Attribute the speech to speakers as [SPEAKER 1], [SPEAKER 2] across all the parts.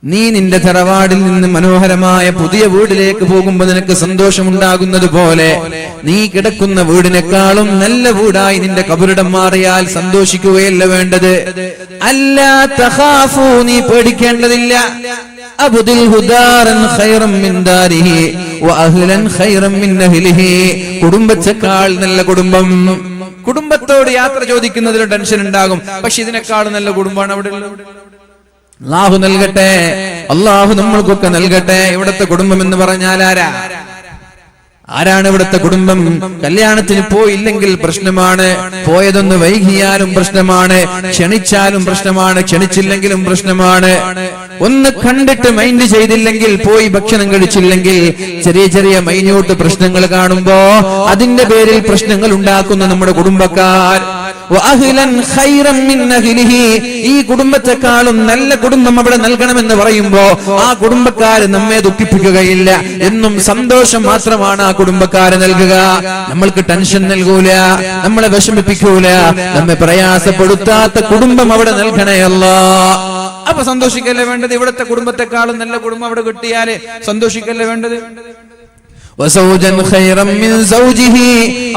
[SPEAKER 1] നീ നിന്റെ തറവാടിൽ നിന്ന് മനോഹരമായ പുതിയ വീടിലേക്ക് പോകുമ്പോൾ നിനക്ക് സന്തോഷമുണ്ടാകുന്നത് പോലെ നീ കിടക്കുന്ന വീടിനേക്കാളും നല്ല വീടായി നിന്റെ കബറിടം മാറിയാൽ സന്തോഷിക്കുകയല്ല വേണ്ടത്. അല്ലാ തഖാഫു, നീ പേടിക്കേണ്ടതില്ല. അബ്ദിൽ ഹുദാറൻ ഖൈറൻ മിൻ ദാരിഹി വഅഹ്ലൻ ഖൈറൻ മിൻ അഹ്ലിഹി, കുടുംബത്തേക്കാൾ നല്ല കുടുംബം. കുടുംബത്തോട് യാത്ര ചോദിക്കുന്നതിൽ ടെൻഷൻ ഉണ്ടാകും, പക്ഷെ ഇതിനേക്കാൾ നല്ല കുടുംബമാണ് അവിടെ ഉള്ളത്. അല്ലാഹു നൽകട്ടെ, അല്ലാഹു നമ്മൾക്കൊക്കെ നൽകട്ടെ. ഇവിടുത്തെ കുടുംബം എന്ന് പറഞ്ഞാൽ ആരാണ് ഇവിടുത്തെ കുടുംബം? കല്യാണത്തിന് പോയില്ലെങ്കിൽ പ്രശ്നമാണ്, പോയതൊന്ന് വൈകിയാലും പ്രശ്നമാണ്, ക്ഷണിച്ചാലും പ്രശ്നമാണ്, ക്ഷണിച്ചില്ലെങ്കിലും പ്രശ്നമാണ്. ഒന്ന് കണ്ടിട്ട് മൈൻഡ് ചെയ്തില്ലെങ്കിൽ, പോയി ഭക്ഷണം കഴിച്ചില്ലെങ്കിൽ, ചെറിയ ചെറിയ മൈന്യൂട്ട് പ്രശ്നങ്ങൾ കാണുമ്പോ അതിന്റെ പേരിൽ പ്രശ്നങ്ങൾ ഉണ്ടാക്കുന്ന നമ്മുടെ കുടുംബക്കാർ. ഈ കുടുംബത്തെക്കാളും നല്ല കുടുംബം അവിടെ നൽകണമെന്ന് പറയുമ്പോ ആ കുടുംബക്കാര് നമ്മെ ദുഃഖിപ്പിക്കുകയില്ല, എന്നും സന്തോഷം മാത്രമാണ് ആ കുടുംബക്കാര് നൽകുക. നമ്മൾക്ക് ടെൻഷൻ നൽകൂല, നമ്മളെ വിഷമിപ്പിക്കൂല, നമ്മെ പ്രയാസപ്പെടുത്താത്ത കുടുംബം അവിടെ നൽകണേ അല്ലാഹ്. അപ്പൊ സന്തോഷിക്കല്ലേ വേണ്ടത്? ഇവിടുത്തെ കുടുംബത്തെക്കാളും നല്ല കുടുംബം അവിടെ കിട്ടിയാല് സന്തോഷിക്കല്ലേ വേണ്ടത്?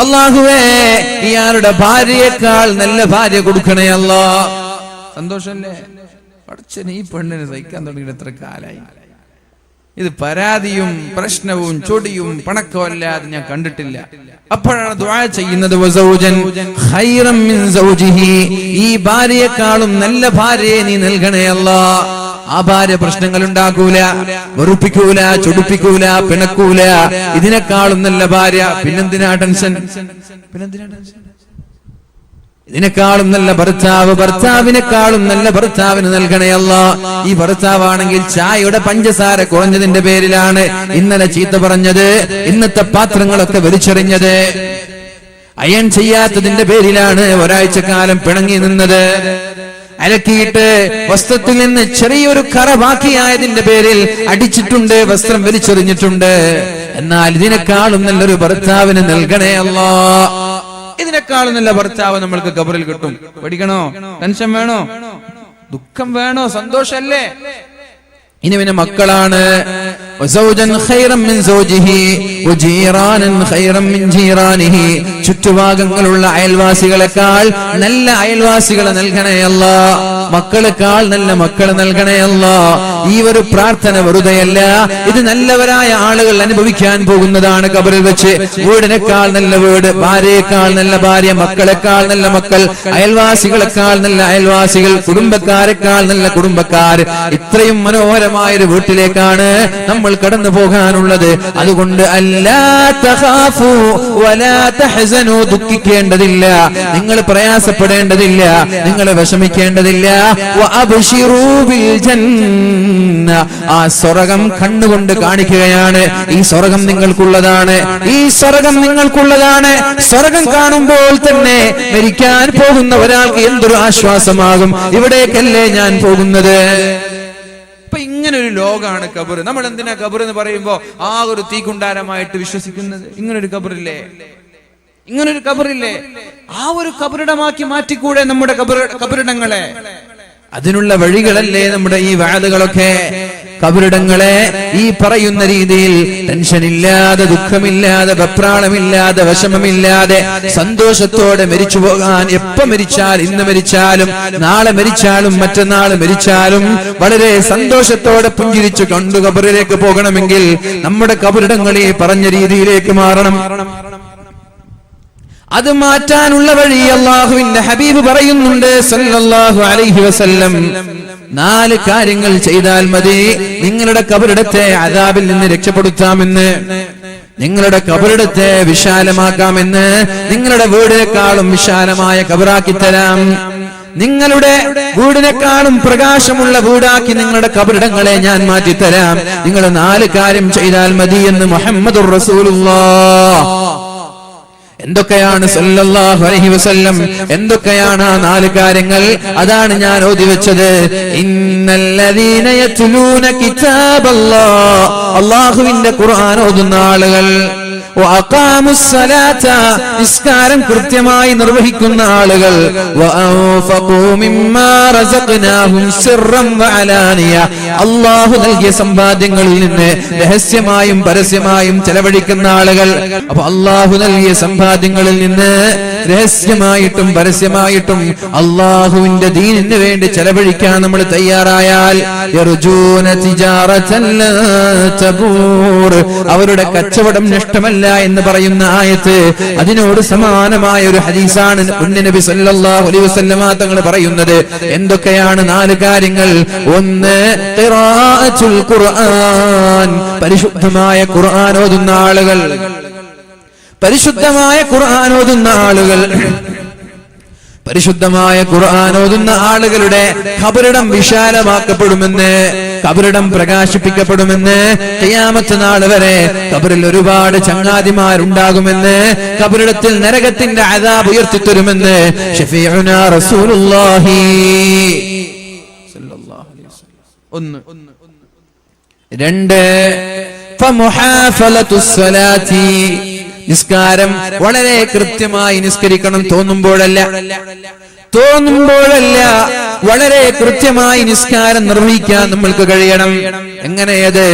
[SPEAKER 1] അല്ലാഹുവേ, ഇയാളുടെ ഭാര്യയേക്കാൾ നല്ല ഭാര്യ കൊടുക്കണേ അല്ലാഹ്. സന്തോഷല്ലേ? പടച്ചോനെ, ഈ പെണ്ണിനെ സഹിക്കാൻ തുടങ്ങിയിട്ട് എത്ര കാലായി. ഇത് പരാതിയും പ്രശ്നവും ചൊടിയും പണക്കവും അല്ലാതെ ഞാൻ കണ്ടിട്ടില്ല. അപ്പോഴാണ് ദുആ ചെയ്യുന്നത്, വസൗജൻ ഖൈറൻ മിൻ സൗജിഹി, ഈ ഭാര്യയെക്കാളും നല്ല ഭാര്യയെ നീ നൽകണേ അല്ലാഹ്. ആ ഭാര്യ പ്രശ്നങ്ങൾ ഉണ്ടാക്കൂല, വെറുപ്പിക്കൂല, ചൊടിപ്പിക്കൂല, പിണക്കൂല. ഇതിനേക്കാളും നല്ല ഭാര്യ. പിന്നെന്തിനാ ടെൻഷൻ? ഇതിനേക്കാളും നല്ല ഭർത്താവ്, ഭർത്താവിനേക്കാളും നല്ല ഭർത്താവിന് നൽകണേ അല്ലാഹ്. ഈ ഭർത്താവാണെങ്കിൽ ചായയുടെ പഞ്ചസാര കുറഞ്ഞതിന്റെ പേരിലാണ് ഇന്നലെ ചീത്ത പറഞ്ഞത്, ഇന്നത്തെ പാത്രങ്ങളൊക്കെ വലിച്ചെറിഞ്ഞത്, അയൺ ചെയ്യാത്തതിന്റെ പേരിലാണ് ഒരാഴ്ചക്കാലം പിണങ്ങി നിന്നത്, അലക്കിയിട്ട് വസ്ത്രത്തിൽ നിന്ന് ചെറിയൊരു കറ ബാക്കിയായതിന്റെ പേരിൽ അടിച്ചിട്ടുണ്ട്, വസ്ത്രം വലിച്ചെറിഞ്ഞിട്ടുണ്ട്. എന്നാൽ ഇതിനേക്കാളും നല്ലൊരു ഭർത്താവിന് നൽകണേ അല്ലാഹ്. ഇതിനേക്കാളും നല്ല ഭർത്താവ് നമ്മൾക്ക് ഖബറിൽ കിട്ടും. പേടിക്കണോ? ടെൻഷൻ വേണോ? ദുഃഖം വേണോ? സന്തോഷല്ലേ? ഇനി പിന്നെ മക്കളാണ്. ചുറ്റുഭാഗങ്ങളുള്ള അയൽവാസികളെക്കാൾ നല്ല അയൽവാസികളെ നൽകണേ അല്ലാഹ്. മക്കളെക്കാൾ നല്ല മക്കളെ നൽകണേ അല്ലാഹ്. ഈ ഒരു പ്രാർത്ഥന വെറുതെയല്ല, ഇത് നല്ലവരായ ആളുകൾ അനുഭവിക്കാൻ പോകുന്നതാണ് ഖബറിൽ വെച്ച്. വീടിനേക്കാൾ നല്ല വീട്, ഭാര്യയേക്കാൾ നല്ല ഭാര്യ, മക്കളെക്കാൾ നല്ല മക്കൾ, അയൽവാസികളെക്കാൾ നല്ല അയൽവാസികൾ, കുടുംബക്കാരെക്കാൾ നല്ല കുടുംബക്കാർ. ഇത്രയും മനോഹരമായൊരു വീട്ടിലേക്കാണ് നമ്മൾ കടന്നു പോകാനുള്ളത്. അതുകൊണ്ട് അല്ലാ തഖാഫു വലാ തഹ്സനു, ദുഃഖിക്കേണ്ടതില്ല, നിങ്ങൾ പ്രയാസപ്പെടേണ്ടതില്ല, നിങ്ങൾ വിഷമിക്കേണ്ടതില്ല. വഅബ്ശിറൂ ബിൽ ജന്ന, ആ സ്വർഗ്ഗം കണ്ണുകൊണ്ട് കാണിക്കുകയാണ്. ഈ സ്വർഗ്ഗം നിങ്ങൾക്കുള്ളതാണ്, ഈ സ്വർഗ്ഗം നിങ്ങൾക്കുള്ളതാണ്. സ്വർഗ്ഗം കാണുമ്പോൾ തന്നെ മരിക്കാൻ പോകുന്ന ഒരാൾക്ക് എന്തൊരു ആശ്വാസമാകും, ഇവിടേക്കല്ലേ ഞാൻ പോകുന്നത്. അപ്പൊ ഇങ്ങനൊരു ലോകാണ് ഖബർ. നമ്മൾ എന്തിനാ ഖബർ എന്ന് പറയുമ്പോ ആ ഒരു തീക്കുണ്ടാരമായിട്ട് വിശ്വസിക്കുന്നത്? ഇങ്ങനൊരു ഖബറില്ലേ? ഇങ്ങനൊരു ഖബറില്ലേ? ആ ഒരു ഖബറിടമാക്കി മാറ്റിക്കൂടെ നമ്മുടെ ഖബറിടങ്ങളെ? അതിനുള്ള വഴികളല്ലേ നമ്മുടെ ഈ വഅദുകളൊക്കെ? ഖബറിടങ്ങളെ ഈ പറയുന്ന രീതിയിൽ ടെൻഷനില്ലാതെ, ദുഃഖമില്ലാതെ, വെപ്രാളമില്ലാതെ, വിഷമമില്ലാതെ സന്തോഷത്തോടെ മരിച്ചു പോകാൻ, എപ്പോ മരിച്ചാൽ, ഇന്ന് മരിച്ചാലും നാളെ മരിച്ചാലും മറ്റന്നാൾ മരിച്ചാലും വളരെ സന്തോഷത്തോടെ പുഞ്ചിരിച്ചു കണ്ടു ഖബറിലേക്ക് പോകണമെങ്കിൽ നമ്മുടെ ഖബറിടങ്ങൾ ഈ പറഞ്ഞ രീതിയിലേക്ക് മാറണം. അത് മാറ്റാനുള്ള വഴി അല്ലാഹുവിന്റെ ഹബീബ് പറയുന്നുണ്ട് സല്ലല്ലാഹു അലൈഹി വസല്ലം. 4 കാര്യങ്ങൾ ചെയ്താൽ മതി നിങ്ങളുടെ ഖബറിടത്തെ അദാബിൽ നിന്ന് രക്ഷപ്പെടുത്താമെന്ന്, നിങ്ങളുടെ ഖബറിടത്തെ വിശാലമാക്കാമെന്ന്, നിങ്ങളുടെ വീടിനേക്കാളും വിശാലമായ ഖബറാക്കി തരാം, നിങ്ങളുടെ വീടിനേക്കാളും പ്രകാശമുള്ള വീടാക്കി നിങ്ങളുടെ ഖബറിടങ്ങളെ ഞാൻ മാറ്റിത്തരാം. നിങ്ങൾ 4 കാര്യം ചെയ്താൽ മതി എന്ന് മുഹമ്മദുർ റസൂലുള്ളാഹ്. എന്തൊക്കെയാണ് സല്ലല്ലാഹു അലൈഹി വസല്ലം, എന്തൊക്കെയാണ് ആ 4 കാര്യങ്ങൾ? അതാണ് ഞാൻ ഓതി വെച്ചത്. ഇന്നല്ലദീന യത്ലൂന കിതാബല്ലാഹ്, അല്ലാഹുവിന്റെ ഖുർആൻ ഓതുന്ന ആളുകൾ, വഅഖാമുസ്സലാത നിസ്കാരം കൃത്യമായി നിർവഹിക്കുന്ന ആളുകൾ വഅൻഫഖൂ മിമ്മാ റസഖ്നാഹും സിർറൻ വഅലാനിയ അല്ലാഹു നൽകിയ സമ്പാദ്യങ്ങളിൽ നിന്ന് രഹസ്യമായും പരസ്യമായും ചെലവഴിക്കുന്ന ആളുകൾ. അപ്പോൾ അല്ലാഹു നൽകിയ സമ്പാദ്യങ്ങളിൽ നിന്ന് രഹസ്യമായിട്ടും പരസ്യമായിട്ടും അല്ലാഹുവിന്റെ ദീനിന് വേണ്ടി ചെലവഴിക്കാൻ നമ്മൾ തയ്യാറായാൽ യർജൂന തിജാറതൻ ലാ തബൂർ അവരുടെ കച്ചവടം നഷ്ടമല്ല എന്ന് പറയുന്ന ആയത്ത് അതിനോട് സമാനമായ ഒരു ഹദീസാണ് നബി സല്ലല്ലാഹു അലൈഹി വസല്ലമ തങ്ങൾ പറയുന്നത്. എന്തൊക്കെയാണ് 4 കാര്യങ്ങൾ? ഒന്ന് ഖിറാഅത്തുൽ ഖുർആൻ പരിശുദ്ധമായ ഖുർആൻ ഓതുന്ന ആളുകൾ. പരിശുദ്ധമായ ഖുർആൻ ഓതുന്ന ആളുകൾ പരിശുദ്ധമായ ഖുർആൻ ഓതുന്ന ആളുകളുടെ ഖബറിടം വിശാലമാക്കപ്പെടുമെന്ന്, ഖബറിടം പ്രകാശിപ്പിക്കപ്പെടുമെന്ന്, ഖിയാമത്ത് നാൾ വരെ ഖബറിൽ ഒരുപാട് ചങ്ങാതിമാരുണ്ടാകുമെന്ന്, ഖബറിടത്തിൽ നരകത്തിന്റെ അദാബ് ഉയർത്തിത്തരുമെന്ന് ശഫീഉനാ റസൂലുള്ളാഹി സല്ലല്ലാഹു അലൈഹി വസല്ലം. 2 ഫമുഹാഫലത്തുസ് സ്വലാത്തി നിസ്കാരം വളരെ കൃത്യമായി നിസ്കരിക്കണം. തോന്നുമ്പോഴല്ല വളരെ കൃത്യമായി നിസ്കാരം നിർവഹിക്കാൻ നമ്മൾക്ക് കഴിയണം. എങ്ങനെയത്?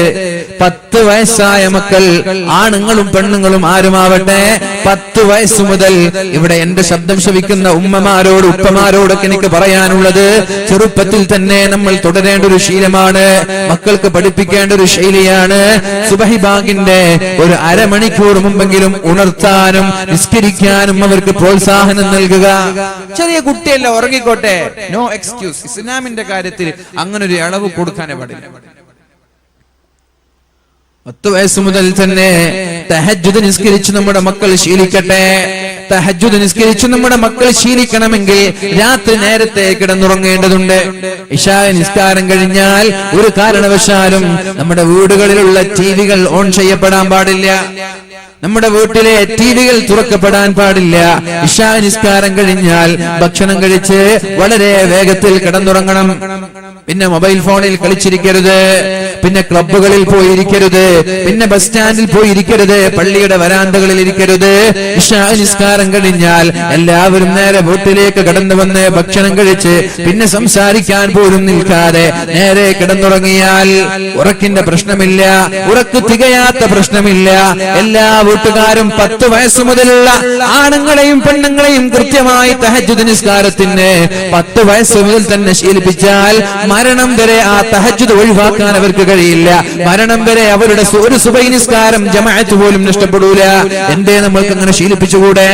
[SPEAKER 1] 10 വയസ്സായ മക്കൾ, ആണുങ്ങളും പെണ്ണുങ്ങളും ആരുമാവട്ടെ, 10 വയസ്സ് മുതൽ ഇവിടെ എന്റെ ശബ്ദം ശ്രവിക്കുന്ന ഉമ്മമാരോട് ഉപ്പമാരോടൊക്കെ എനിക്ക് പറയാനുള്ളത്, ചെറുപ്പത്തിൽ തന്നെ നമ്മൾ തുടരേണ്ട ഒരു ശീലമാണ്, മക്കൾക്ക് പഠിപ്പിക്കേണ്ട ഒരു ശൈലിയാണ്. സുബഹി ബാങ്കിന്റെ ഒരു അരമണിക്കൂർ മുമ്പെങ്കിലും ഉണർത്താനും നിസ്കരിക്കാനും അവർക്ക് പ്രോത്സാഹനം നൽകുക. ചെറിയ കുട്ടിയല്ല, ഉറങ്ങിക്കോട്ടെ, നോ എക്സ്ക്യൂസ്. ഇസ്ലാമിന്റെ കാര്യത്തിൽ അങ്ങനെ ഒരു അളവ് കൊടുക്കാനേ പാടില്ല. 10 വയസ്സ് മുതൽ തന്നെ തഹജ്ജുദ് നിസ്കരിച്ച് നമ്മുടെ മക്കൾ ശീലിക്കട്ടെ. തഹജ്ജുദ് നിസ്കരിച്ച് നമ്മുടെ മക്കൾ ശീലിക്കണമെങ്കിൽ രാത്രി നേരത്തെ കിടന്നുറങ്ങേണ്ടതുണ്ട്. ഇശാ നിസ്കാരം കഴിഞ്ഞാൽ ഒരു കാരണവശാലും നമ്മുടെ വീടുകളിലുള്ള ടിവികൾ ഓൺ ചെയ്യപ്പെടാൻ പാടില്ല. നമ്മുടെ വീട്ടിലെ ടിവികൾ തുറക്കപ്പെടാൻ പാടില്ല. ഇശാ നിസ്കാരം കഴിഞ്ഞാൽ ഭക്ഷണം കഴിച്ച് വളരെ വേഗത്തിൽ കിടന്നുറങ്ങണം. പിന്നെ മൊബൈൽ ഫോണിൽ കളിച്ചിരിക്കരുത്, പിന്നെ ക്ലബ്ബുകളിൽ പോയിരിക്കരുത്, പിന്നെ ബസ് സ്റ്റാൻഡിൽ പോയിരിക്കരുത്, പള്ളിയുടെ വരാന്തകളിൽ ഇരിക്കരുത്. ഇശാ നിസ്കാരം കഴിഞ്ഞാൽ എല്ലാവരും നേരെ വീട്ടിലേക്ക് കടന്നു വന്ന് ഭക്ഷണം കഴിച്ച് പിന്നെ സംസാരിക്കാൻ പോലും നിൽക്കാതെ നേരെ കിടന്നുറങ്ങിയാൽ ഉറക്കിന്റെ പ്രശ്നമില്ല, ഉറക്ക് തികയാത്ത പ്രശ്നമില്ല. എല്ലാ വീട്ടുകാരും 10 വയസ്സ് മുതലുള്ള ആണുങ്ങളെയും പെണ്ണുങ്ങളെയും കൃത്യമായി തഹജ്ജുദ് നിസ്കാരത്തിന് 10 വയസ്സ് മുതൽ തന്നെ ശീലിപ്പിച്ചാൽ മരണം വരെ ആ തഹജ്ജുദ് ഒഴിവാക്കാൻ അവർക്ക് കഴിയില്ല. മരണം വരെ അവരുടെ ഒരു സുബഹി നിസ്കാരം ജമാഅത്ത് പോലും നഷ്ടപ്പെടൂല. എന്തേ നമ്മൾക്ക് അങ്ങനെ ശീലിപ്പിച്ചുകൂടെ?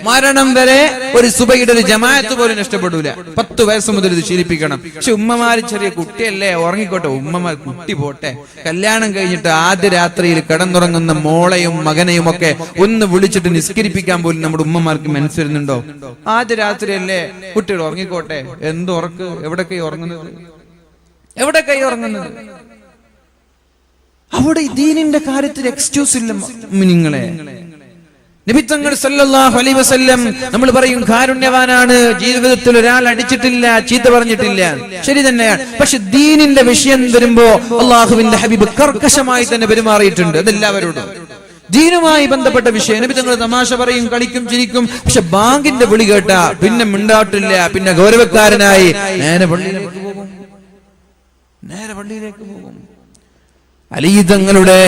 [SPEAKER 1] മരണം വരെ ഒരു സുബഹിയുടെ ഒരു ജമാഅത്ത് പോലും നഷ്ടപ്പെടൂല. 10 വയസ്സ് മുതൽ ഇത് ശീലിപ്പിക്കണം. പക്ഷെ ഉമ്മമാര് ചെറിയ കുട്ടിയല്ലേ, ഉറങ്ങിക്കോട്ടെ, ഉമ്മമാർ കുട്ടി പോട്ടെ. കല്യാണം കഴിഞ്ഞിട്ട് ആദ്യ രാത്രിയിൽ കിടന്നുറങ്ങുന്ന മോളെയും മകനെയും ഒക്കെ ഒന്ന് വിളിച്ചിട്ട് നിസ്കരിപ്പിക്കാൻ പോലും നമ്മുടെ ഉമ്മമാർക്ക് മനസ്സിരുന്നുണ്ടോ? ആദ്യ രാത്രിയല്ലേ, കുട്ടികൾ ഉറങ്ങിക്കോട്ടെ. എന്ത് ഉറക്ക്? എവിടൊക്കെ ഉറങ്ങുന്നത്? അവിടെ ദീനിന്റെ കാര്യത്തിൽ എക്സ്ക്യൂസ് ഇല്ല നിങ്ങളെ. നബി തങ്ങൾ സല്ലല്ലാഹു അലൈഹി വസല്ലം നമ്മൾ പറയും കാരുണ്യവാനാണ്, ജീവിതത്തിൽ ഒരാൾ അടിച്ചിട്ടില്ല, ചീത്ത പറഞ്ഞിട്ടില്ല, ശരി തന്നെയാണ്. പക്ഷെ ദീനിന്റെ വിഷയം വരുമ്പോ അള്ളാഹുവിന്റെ ഹബീബ് കർക്കശമായി തന്നെ പെരുമാറിയിട്ടുണ്ട്. അതെല്ലാവരോടും ദീനുമായി ബന്ധപ്പെട്ട വിഷയം. നബി തങ്ങൾ തമാശ പറയും, കളിക്കും, ചിരിക്കും. പക്ഷെ ബാങ്കിന്റെ വിളി കേട്ടാ പിന്നെ മിണ്ടാട്ടില്ല, പിന്നെ ഗൗരവക്കാരനായി നേരെ പള്ളിയിലേക്ക് പോകും. അലി തങ്ങളുടെ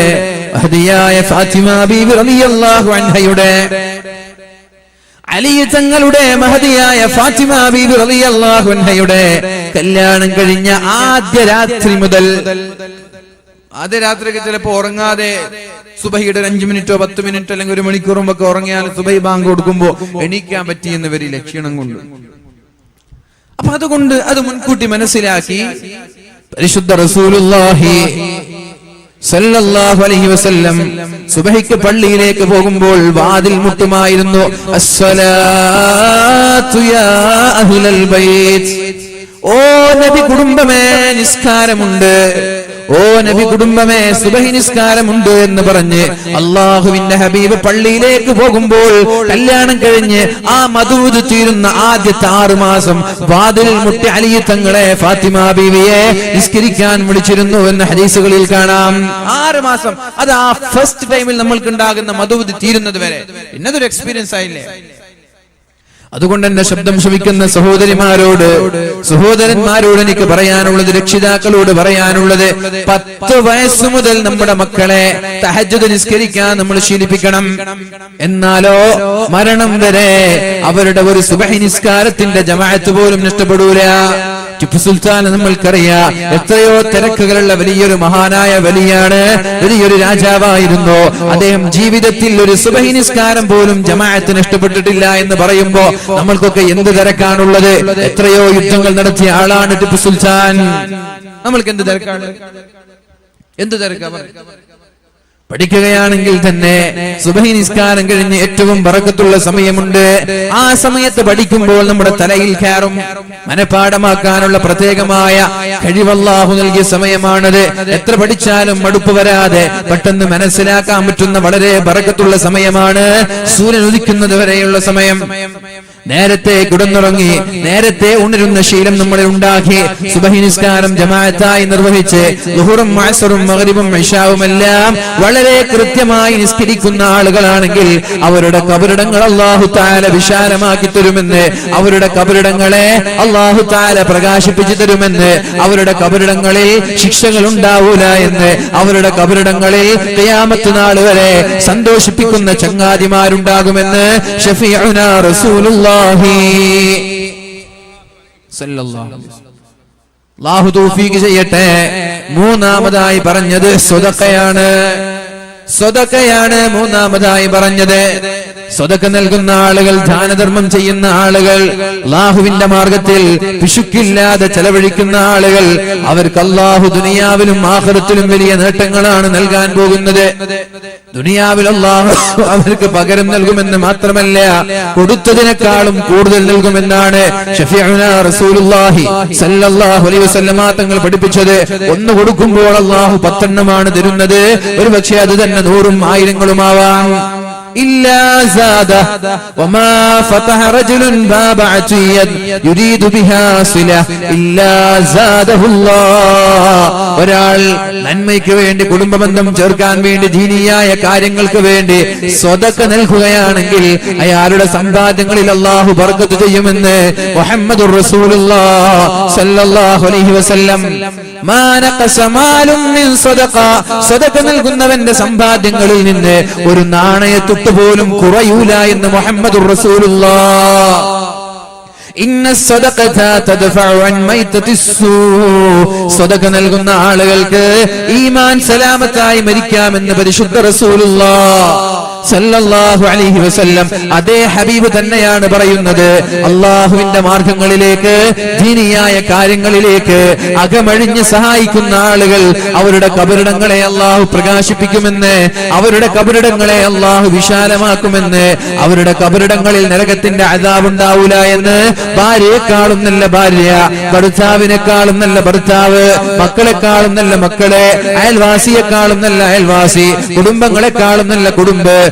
[SPEAKER 1] മഹദിയായ ഫാത്തിമ ബീവി റളിയല്ലാഹു അൻഹയുടെ കല്യാണം കഴിഞ്ഞ ആദ്യ രാത്രി മുതൽ, ആദ്യ രാത്രിക്ക് ചിലപ്പോ ഉറങ്ങാതെ സുബഹിയുടെ 5 മിനിറ്റോ 10 മിനിറ്റോ അല്ലെങ്കിൽ 1 മണിക്കൂറും ഒക്കെ ഉറങ്ങിയാൽ സുബഹി ബാങ്ക് കൊടുക്കുമ്പോ എണീക്കാൻ പറ്റിയെന്ന് വരില്ല, ക്ഷീണം കൊണ്ട്. അപ്പൊ അതുകൊണ്ട് അത് മുൻകൂട്ടി മനസ്സിലാക്കി പരിശുദ്ധ റസൂലുള്ളാഹി സല്ലല്ലാഹു അലൈഹി വസല്ലം സുബഹിക്ക് പള്ളിയിലേക്ക് പോകുമ്പോൾ വാതിൽ മുട്ടുമായിരുന്നു. അസ്സലാത്തു യാ അഹ്ലൽ ബൈത്ത്, ഓ നബി കുടുംബമേ നിസ്കാരമുണ്ട്. ഓ നബി കുടുംബമേ, സുബഹി നിസ്കാരമുണ്ട് എന്ന് പറഞ്ഞ് അള്ളാഹുവിന്റെ ഹബീബ് പള്ളിയിലേക്ക് പോകുമ്പോൾ കല്യാണം കഴിഞ്ഞ് ആ മദൂദ് തീരുന്ന ആദ്യത്തെ 6 മാസം വാതിലിൽ മുട്ടി അലി തങ്ങളെ ഫാത്തിമ ബീവിയെ നിസ്കരിക്കാൻ വിളിച്ചിരുന്നു എന്ന് ഹദീസുകളിൽ കാണാം. 6 മാസം, അത് ആ ഫസ്റ്റ് ടൈമിൽ നമ്മൾക്ക് ഉണ്ടാകുന്ന മദൂദ് തീരുന്നത് വരെ. ഇന്നതൊരു എക്സ്പീരിയൻസ് ആയില്ലേ? അതുകൊണ്ട് എന്റെ ശബ്ദം ശ്രവിക്കുന്ന സഹോദരിമാരോട്, സഹോദരന്മാരോട് എനിക്ക് പറയാനുള്ളത്, രക്ഷിതാക്കളോട് പറയാനുള്ളത്, 10 വയസ്സ് മുതൽ നമ്മുടെ മക്കളെ തഹജ്ജുദ് നിസ്കരിക്കാൻ നമ്മൾ ശീലിപ്പിക്കണം. എന്നാലോ മരണം വരെ അവരുടെ ഒരു സുബഹി നിസ്കാരത്തിന്റെ ജമാഅത്ത് പോലും നഷ്ടപ്പെടൂല. ടിപ്പു സുൽത്താൻ നമ്മൾക്കറിയാം, എത്രയോ തിരക്കുകളുള്ള വലിയൊരു മഹാനായ വലിയാണ്, വലിയൊരു രാജാവായിരുന്നു. അദ്ദേഹം ജീവിതത്തിൽ ഒരു സുബഹി നിസ്കാരം പോലും ജമാഅത്ത് നഷ്ടപ്പെട്ടിട്ടില്ല എന്ന് പറയുമ്പോ നമ്മൾക്കൊക്കെ എന്ത് തിരക്കാണുള്ളത്? എത്രയോ യുദ്ധങ്ങൾ നടത്തിയ ആളാണ് ടിപ്പു സുൽത്താൻ. നമ്മൾക്ക് എന്ത് തിരക്കാണ്? എന്ത് തിരക്കാ? പഠിക്കുകയാണെങ്കിൽ തന്നെ സുബഹി നിസ്കാരം കഴിഞ്ഞ് ഏറ്റവും ബറക്കത്തുള്ള സമയമുണ്ട്. ആ സമയത്ത് പഠിക്കുമ്പോൾ നമ്മുടെ തലയിൽ കയറും. മനഃപാഠമാക്കാനുള്ള പ്രത്യേകമായ കഴിവ് അല്ലാഹു നൽകിയ സമയമാണത്. എത്ര പഠിച്ചാലും മടുപ്പ് വരാതെ പെട്ടെന്ന് മനസ്സിലാക്കാൻ പറ്റുന്ന വളരെ ബറക്കത്തുള്ള സമയമാണ്. സൂര്യൻ ഉദിക്കുന്നത് വരെയുള്ള സമയം. നേരത്തെ കിടന്നുറങ്ങി നേരത്തെ ഉണരുന്ന ശീലം നമ്മളിൽ ഉണ്ടാക്കി സുബഹി നിസ്കാരം ജമാഅത്തായി നിർവഹിച്ച് ളുഹറും അസ്റും മഗ്രിബും ഇശാവും എല്ലാം വളരെ കൃത്യമായി നിസ്കരിക്കുന്ന ആളുകളാണെങ്കിൽ അവരുടെ ഖബറിടങ്ങൾ അല്ലാഹു തആല വിശാലമാക്കി തരുമെന്ന്, അവരുടെ ഖബറിടങ്ങളെ അല്ലാഹു തആല പ്രകാശിപ്പിച്ചു തരുമെന്ന്, അവരുടെ ഖബറിടങ്ങളിൽ ശിക്ഷകൾ ഉണ്ടാവൂല എന്ന്, അവരുടെ ഖബറിടങ്ങളിൽ ഖിയാമത്ത് നാൾ വരെ സന്തോഷിപ്പിക്കുന്ന ചങ്ങാതിമാരുണ്ടാകുമെന്ന് ശഫീഉനാ റസൂലുള്ളാഹി അല്ലാഹു തൗഫീഖ് ചെയ്യട്ടെ. മൂന്നാമതായി പറഞ്ഞത് സ്വതക്കയാണ്. സ്വതക്കയാണ് മൂന്നാമതായി പറഞ്ഞത്. സ്വതക്ക നൽകുന്ന ആളുകൾ, ദാനധർമ്മം ചെയ്യുന്ന ആളുകൾ, അല്ലാഹുവിന്റെ മാർഗത്തിൽ പിശുക്കില്ലാതെ ചെലവഴിക്കുന്ന ആളുകൾ, അവർക്ക് അല്ലാഹു ദുനിയാവിലും ആഖിറത്തിലും വലിയ നേട്ടങ്ങളാണ് നൽകാൻ പോകുന്നത്. ദുനിയാവിൽ അല്ലാഹു അവർക്ക് പകരം നൽകുമെന്ന് മാത്രമല്ല, കൊടുത്തതിനേക്കാളും കൂടുതൽ നൽകുമെന്നാണ് ശഫീഉനാ റസൂലുള്ളാഹി സ്വല്ലല്ലാഹു അലൈഹി വസല്ലമ തങ്ങൾ പഠിപ്പിച്ചത്. ഒന്ന് കൊടുക്കുമ്പോൾ അല്ലാഹു 10 എണ്ണമാണ് തരുന്നത്. ഒരുപക്ഷെ അത് തന്നെ 100ഉം 1000ങ്ങളും ആവാം. إلا زاده وما فتح رجل باب عطية يريد بها صلة إلا زاده الله. ഒരാൾ നന്മയ്ക്ക് വേണ്ടി, കുടുംബബന്ധം ചേർക്കാൻ വേണ്ടി, ദീനിയായ കാര്യങ്ങൾക്ക് വേണ്ടി സ്വതക്ക നൽകുകയാണെങ്കിൽ അയാളുടെ സമ്പാദ്യങ്ങളിൽ അല്ലാഹു ബർക്കത്ത് ചെയ്യുമെന്ന് മുഹമ്മദുർ റസൂലുള്ളാഹി സ്വല്ലല്ലാഹു അലൈഹി വസല്ലം. മാ നഖസ മാലും മിൻ സദഖ, സ്വതക്ക നൽകുന്നവന്റെ സമ്പാദ്യങ്ങളിൽ നിന്ന് ഒരു നാണയത്തു പോലും കുറയൂല എന്ന് മുഹമ്മദുർ റസൂലുള്ളാഹി. ഇന്ന സദഖത തദ്ഫഉ അൻ മൈതത്തിസ്സൂ, സദഖ നൽകുന്ന ആളുകൾക്ക് ഈമാൻ സലാമത്തായി മരിക്കാമെന്ന് പരിശുദ്ധ റസൂലുള്ളാഹി സല്ലല്ലാഹു അലൈഹി വസല്ലം. അതേ ഹബീബ് തന്നെയാണ് പറയുന്നത്. അല്ലാഹുവിന്റെ മാർഗങ്ങളിലേക്ക്, ദീനിയായ കാര്യങ്ങളിലേക്ക് അകമഴിഞ്ഞ് സഹായിക്കുന്ന ആളുകൾ അവരുടെ ഖബറിടങ്ങളെ അല്ലാഹു പ്രകാശിപ്പിക്കുമെന്ന്, അവരുടെ ഖബറിടങ്ങളെ അല്ലാഹു വിശാലമാക്കുമെന്ന്, അവരുടെ ഖബറിടങ്ങളിൽ നരകത്തിന്റെ അദാബ് ഉണ്ടാവൂല എന്ന്. ഭാര്യയെക്കാളും നല്ല ഭാര്യ, ഭർത്താവിനേക്കാളും നല്ല ഭർത്താവ്, മക്കളെക്കാളും നല്ല മക്കളെ, അയൽവാസിയെക്കാളും നല്ല അയൽവാസി, കുടുംബങ്ങളെക്കാളും നല്ല കുടുംബം,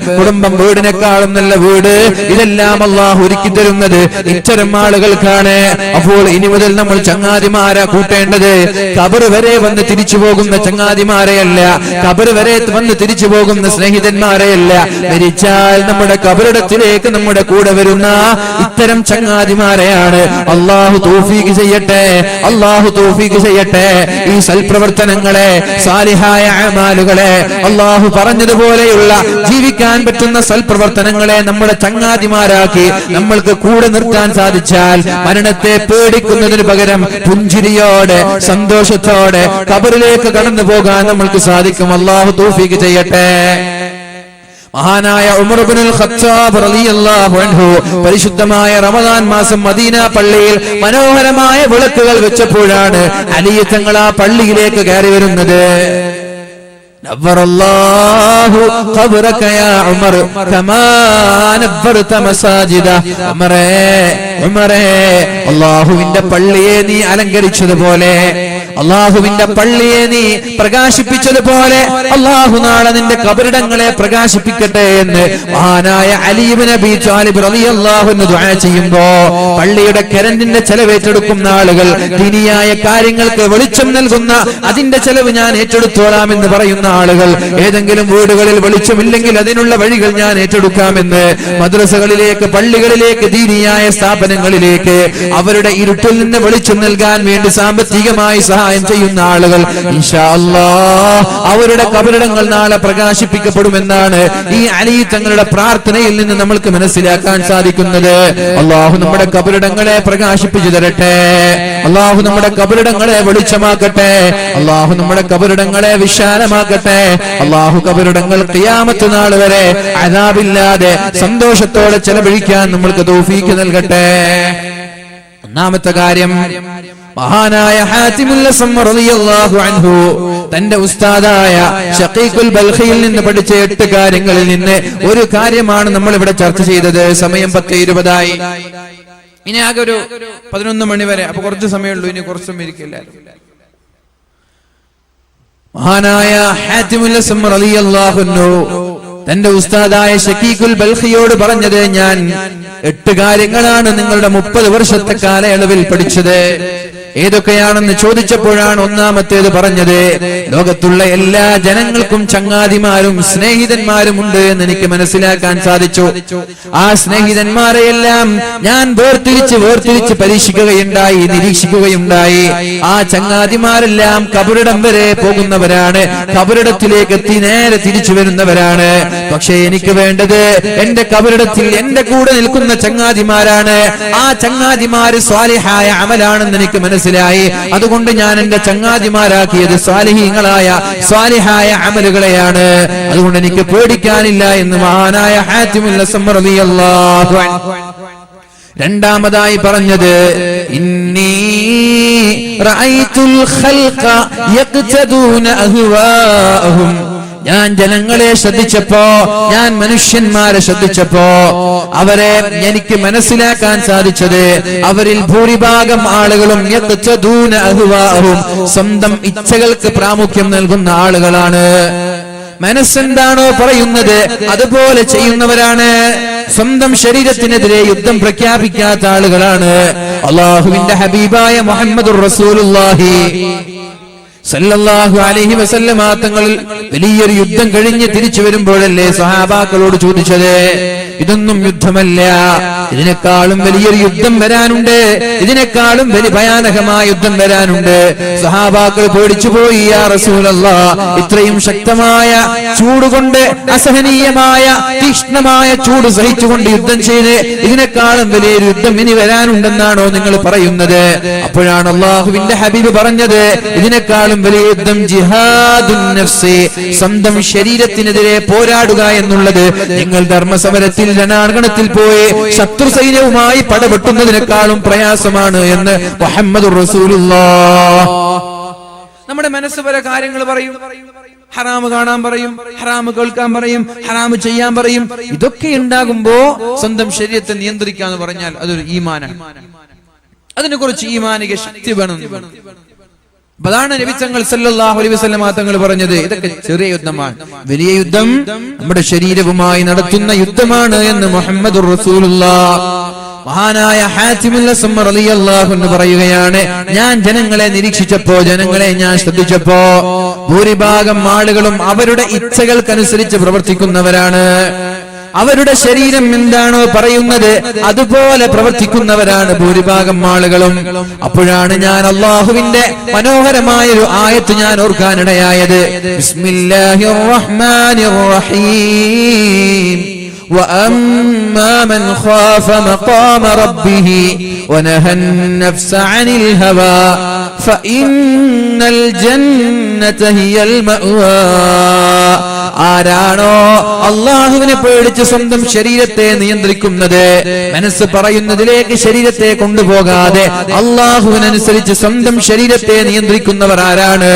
[SPEAKER 1] വീടിനേക്കാളും നല്ല വീട്, ഇതെല്ലാം അല്ലാഹു ഒരുക്കി തരുന്നത് ഇത്തരം ആളുകൾക്കാണ്. അപ്പോൾ ഇനി മുതൽ നമ്മൾ ചങ്ങാതിമാരെ കൂട്ടേണ്ടത് ഖബർ വരെ വന്ന് തിരിച്ചു പോകുന്ന ചങ്ങാതിമാരെയല്ല, ഖബർ വരെ വന്ന് തിരിച്ചു പോകുന്ന സ്നേഹിതന്മാരെയല്ല. മരിച്ചാൽ നമ്മുടെ ഖബറിടത്തിലേക്ക് നമ്മുടെ കൂടെ വരുന്ന ഇത്തരം ചങ്ങാതിമാരെയാണ്. അല്ലാഹു തൗഫീഖ് ചെയ്യട്ടെ, അല്ലാഹു തൗഫീഖ് ചെയ്യട്ടെ. ഈ സൽപ്രവർത്തനങ്ങളെ, സാലിഹായ അമാലുകളെ, അല്ലാഹു പറഞ്ഞതുപോലെയുള്ള ജീവിക്കാൻ പറ്റുന്ന സൽപ്രവർത്തനങ്ങളെ നമ്മുടെ ചങ്ങാതിമാരാക്കി നമ്മൾക്ക് കൂടെ നിർത്താൻ സാധിച്ചാൽ മരണത്തെ പേടിക്കുന്നതിന് പകരം പുഞ്ചിരിയോടെ, സന്തോഷത്തോടെ ഖബറിലേക്ക് കടന്നു പോകാൻ നമ്മൾക്ക് സാധിക്കും. അല്ലാഹു തൗഫീഖ് ചെയ്യട്ടെ. മഹാനായ ഉമർ ഇബ്നുൽ ഖത്താബ് റളിയല്ലാഹു അൻഹു പരിശുദ്ധമായ റമദാൻ മാസം മദീന പള്ളിയിൽ മനോഹരമായ വിളക്കുകൾ വെച്ചപ്പോഴാണ് അലി തങ്ങൾ ആ പള്ളിയിലേക്ക് കയറി വരുന്നത്. നവ്വറല്ലാഹു ഖബ്റക യാ ഉമർ കമാ നവ്വർത മസാജിദ. ഉമറേ, അല്ലാഹുവിന്റെ പള്ളിയെ നീ അലങ്കരിച്ചതുപോലെ, അള്ളാഹുവിന്റെ പള്ളിയെ നീ പ്രകാശിപ്പിച്ചതുപോലെ അള്ളാഹു നാളെ നിന്റെ കബറിടങ്ങളെ പ്രകാശിപ്പിക്കട്ടെ എന്ന് മഹാനായ അലി ഇബ്നു അബീ ത്വാലിബ് റളിയല്ലാഹു അൻഹു ദുആ ചെയ്യുമ്പോ പള്ളിയുടെ കരണ്ടിന്റെ ചെലവേറ്റെടുക്കുന്ന ആളുകൾ ദീനിയായ കാര്യങ്ങൾക്ക് വെളിച്ചം നൽകുന്ന അതിന്റെ ചെലവ് ഞാൻ ഏറ്റെടുത്തോളാം എന്ന് പറയുന്ന ആളുകൾ, ഏതെങ്കിലും വീടുകളിൽ വെളിച്ചമില്ലെങ്കിൽ അതിനുള്ള വഴികൾ ഞാൻ ഏറ്റെടുക്കാമെന്ന് മദ്രസകളിലേക്ക്, പള്ളികളിലേക്ക്, ദീനിയായ സ്ഥാപനങ്ങളിലേക്ക് അവരുടെ ഇരുട്ടിൽ നിന്ന് വെളിച്ചം നൽകാൻ വേണ്ടി സാമ്പത്തികമായി സഹായം ചെയ്യുന്ന ആളുകൾ ഇൻഷാ അല്ലാഹ് അവരുടെ കബറിടങ്ങൾ നാളെ പ്രകാശിപ്പിക്കപ്പെടുമെന്നാണ് ഈ അലി തങ്ങളുടെ പ്രാർത്ഥനയിൽ നിന്ന് നമ്മൾക്ക് മനസ്സിലാക്കാൻ സാധിക്കുന്നത്. അല്ലാഹു നമ്മുടെ കബറിടങ്ങളെ പ്രകാശിപ്പിച്ചു തരട്ടെ. അല്ലാഹു നമ്മുടെ കബറിടങ്ങളെ വെളിച്ചമാക്കട്ടെ. അല്ലാഹു നമ്മുടെ കബറിടങ്ങളെ വിശാലമാക്കട്ടെ. അല്ലാഹു കബറിടങ്ങൾ ഖിയാമത്ത് നാൾ വരെ അദാബില്ലാതെ സന്തോഷത്തോടെ ചെലവഴിക്കാൻ നമ്മൾക്ക് തൗഫീഖ് നൽകട്ടെ. ഒന്നാമത്തെ കാര്യം, മഹാനായ ഹാതിമുൽ അസ്സം റളിയല്ലാഹു അൻഹു തന്റെ ഉസ്താദായ ഷഖീഖുൽ ബൽഖിയിൽ നിന്ന് പഠിച്ച 8 കാര്യങ്ങളിൽ നിന്ന് ഒരു കാര്യമാണ് നമ്മൾ ഇവിടെ ചർച്ച ചെയ്തത്. സമയം 10:20 ഇനി ആകെ ഒരു 11 മണി വരെ, അപ്പൊ കുറച്ച് സമയമുള്ളൂ. ഇനി കുറച്ചും ഇരിക്കില്ല. മഹാനായ ഹാതിമുൽ അസ്സം റളിയല്ലാഹു അൻഹു തന്റെ ഉസ്താദായ ഷഖീഖുൽ ബൽഖിയോട് പറഞ്ഞത്, ഞാൻ 8 കാര്യങ്ങളാണ് നിങ്ങളുടെ 30 വർഷത്തെ കാലയളവിൽ പഠിച്ചത്. ഏതൊക്കെയാണെന്ന് ചോദിച്ചപ്പോഴാണ് ഒന്നാമത്തേത് പറഞ്ഞത്, ലോകത്തുള്ള എല്ലാ ജനങ്ങൾക്കും ചങ്ങാതിമാരും സ്നേഹിതന്മാരും ഉണ്ട് എന്ന് എനിക്ക് മനസ്സിലാക്കാൻ സാധിച്ചു. ആ സ്നേഹിതന്മാരെയെല്ലാം ഞാൻ വേർതിരിച്ച് പരീക്ഷിക്കുകയുണ്ടായി, നിരീക്ഷിക്കുകയുണ്ടായി. ആ ചങ്ങാതിമാരെല്ലാം കബറിടം വരെ പോകുന്നവരാണ്, കബറിടത്തിലേക്ക് എത്തി നേരെ തിരിച്ചു വരുന്നവരാണ്. പക്ഷേ എനിക്ക് വേണ്ടത് എന്റെ കബറിടത്തിൽ എന്റെ കൂടെ നിൽക്കുന്ന ചങ്ങാതിമാരാണ്. ആ ചങ്ങാതിമാര് സ്വാലിഹായ അമലാണെന്ന് എനിക്ക് മനസ്സിലായി. അതുകൊണ്ട് ഞാൻ എന്റെ ചങ്ങാതിമാരാക്കിയത് സ്വാലിഹായ അമലുകളെയാണ്. അതുകൊണ്ട് എനിക്ക് പേടിക്കാനില്ല എന്ന് മഹാനായ ഹാതിമുൽ അസ്സം റളിയല്ലാഹു അൻഹു. രണ്ടാമതായി പറഞ്ഞത്, ഇന്നി റഅയ്തുൽ ഖൽഖ യഖ്തദൂന അഹ്വാഅഹും. ഞാൻ ജനങ്ങളെ ശ്രദ്ധിച്ചപ്പോ, ഞാൻ മനുഷ്യന്മാരെ ശ്രദ്ധിച്ചപ്പോ അവരെ എനിക്ക് മനസ്സിലാക്കാൻ സാധിച്ചത് അവരിൽ ഭൂരിഭാഗം ആളുകളും യഖ്തദൂന അഹ്വാഅഹും സ്വന്തം ഇച്ഛകൾക്ക് പ്രാമുഖ്യം നൽകുന്ന ആളുകളാണ്. മനസ്സെന്താണോ പറയുന്നത് അതുപോലെ ചെയ്യുന്നവരാണ്. സ്വന്തം ശരീരത്തിനെതിരെ യുദ്ധം പ്രഖ്യാപിക്കാത്ത ആളുകളാണ്. അല്ലാഹുവിന്റെ ഹബീബായ മുഹമ്മദുർ റസൂലുള്ളാഹി സല്ലല്ലാഹു അലൈഹി വസല്ലമ തങ്ങൾ വലിയൊരു യുദ്ധം കഴിഞ്ഞ് തിരിച്ചു വരുമ്പോഴല്ലേ സഹാബാക്കളോട് ചോദിച്ചത്, ഇതൊന്നും യുദ്ധമല്ല, ഇതിനേക്കാളും വലിയൊരു യുദ്ധം വരാനുണ്ട്, ഇതിനേക്കാളും വലിയ ഭയാനകമായ യുദ്ധം വരാനുണ്ട്. സഹാബാക്കൾ പേടിച്ചുപോയി, യാ റസൂലല്ലാഹ്, ഇത്രയും ശക്തമായ ചൂടുകൊണ്ട്, അസഹനീയമായ തീക്ഷ്ണമായ ചൂട് സഹിച്ചുകൊണ്ട് യുദ്ധം ചെയ്ത് ഇതിനേക്കാളും വലിയൊരു യുദ്ധം ഇനി വരാനുണ്ടെന്നാണോ നിങ്ങൾ പറയുന്നത്? അപ്പോഴാണ് അല്ലാഹുവിന്റെ ഹബീബ് പറഞ്ഞത്, ഇതിനേക്കാളും വലിയ യുദ്ധം ജിഹാദുൻ നഫ്സി, സ്വന്തം ശരീരത്തിനെതിരെ പോരാടുക എന്നുള്ളത്. നിങ്ങൾ ധർമ്മസമരത്തിൽ രണാങ്കണത്തിൽ പോയി ശത്രു സൈന്യവുമായി പടവെട്ടുന്നതിനേക്കാളും പ്രയാസമാണ് എന്ന് മുഹമ്മദുർ റസൂലുള്ളാഹ്. നമ്മുടെ മനസ്സ് പല കാര്യങ്ങൾ പറയും. ഹറാമ് കാണാൻ പറയും, ഹറാമ് കേൾക്കാൻ പറയും, ഹറാമ് ചെയ്യാൻ പറയും. ഇതൊക്കെ ഉണ്ടാകുമ്പോ സ്വന്തം ശരീരത്തെ നിയന്ത്രിക്കാന്ന് പറഞ്ഞാൽ അതൊരു ഈമാനാണ്. അതിനെ കുറിച്ച് ഈമാനിക ശക്തി വേണം. അതാണ് നബി തങ്ങൾ സല്ലല്ലാഹു അലൈഹി വസല്ലം തങ്ങൾ പറഞ്ഞത്, ഇതൊക്കെ ചെറിയ യുദ്ധമാണ്, വലിയ യുദ്ധം നമ്മുടെ ശരീരവുമായി നടത്തുന്ന യുദ്ധമാണ് എന്ന് മുഹമ്മദുർ റസൂലുള്ളാഹ്. മഹാനായ ഹാതിമുൽ അസ്സം റളിയല്ലാഹു അൻഹു പറയുകയാണ്, ഞാൻ ജനങ്ങളെ നിരീക്ഷിച്ചപ്പോ, ജനങ്ങളെ ഞാൻ ശ്രദ്ധിച്ചപ്പോ ഭൂരിഭാഗം ആളുകളും അവരുടെ ഇച്ഛകൾക്കനുസരിച്ച് പ്രവർത്തിക്കുന്നവരാണ്. അവരുടെ ശരീരം എന്താണോ പറയുന്നത് അതുപോലെ പ്രവർത്തിക്കുന്നവരാണ് ഭൂരിഭാഗം ആളുകളും. അപ്പോഴാണ് ഞാൻ അല്ലാഹുവിന്റെ മനോഹരമായ ഒരു ആയത്ത് ഞാൻ ഓർക്കാനിടയായത്. ബിസ്മില്ലാഹിർ റഹ്മാനിർ റഹീം. وأما من خاف مقام ربه ونهى النفس عن الهوى فإن الجنة هي المأوى. ആരാണോ അള്ളാഹുവിനെ പേടിച്ച് സ്വന്തം ശരീരത്തെ നിയന്ത്രിക്കുന്നത്, മനസ്സ് പറയുന്നതിലേക്ക് ശരീരത്തെ കൊണ്ടുപോകാതെ അള്ളാഹുവിനനുസരിച്ച് സ്വന്തം ശരീരത്തെ നിയന്ത്രിക്കുന്നവർ ആരാണ്?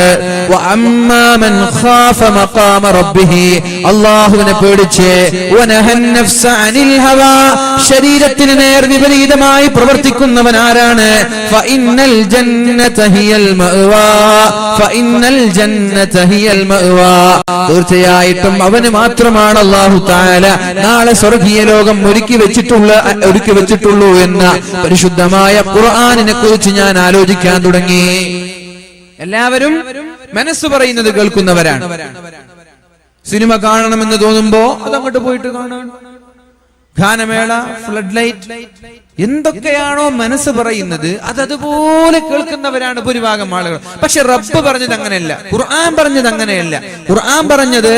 [SPEAKER 1] അള്ളാഹുവിനെ പേടിച്ച് ശരീരത്തിന് നേർ വിപരീതമായി പ്രവർത്തിക്കുന്നവൻ ആരാണ്? തീർച്ചയായിട്ടും അവന് മാത്രമാണ് അല്ലാഹു തആല നാളെ സ്വർഗീയ ലോകം ഒരുക്കി വെച്ചിട്ടുള്ളൂ എന്ന പരിശുദ്ധമായ ഖുർആനിനെ കുറിച്ച് ഞാൻ ആലോചിക്കാൻ തുടങ്ങി. എല്ലാവരും മനസ്സ് പറയുന്നത് കേൾക്കുന്നവരാണ്. സിനിമ കാണണമെന്ന് തോന്നുമ്പോ അതങ്ങോട്ട് പോയിട്ട് കാണാൻ, ഗാനമേള, ഫ്ലഡ് ലൈറ്റ്, എന്തൊക്കെയാണോ മനസ്സ് പറയുന്നത് അതുപോലെ കേൾക്കുന്നവരാണ് ഭൂരിഭാഗം ആളുകൾ. പക്ഷെ റബ്ബ് പറഞ്ഞത് അങ്ങനെയല്ല, ഖുർആൻ പറഞ്ഞത് അങ്ങനെയല്ല. ഖുർആൻ പറഞ്ഞത്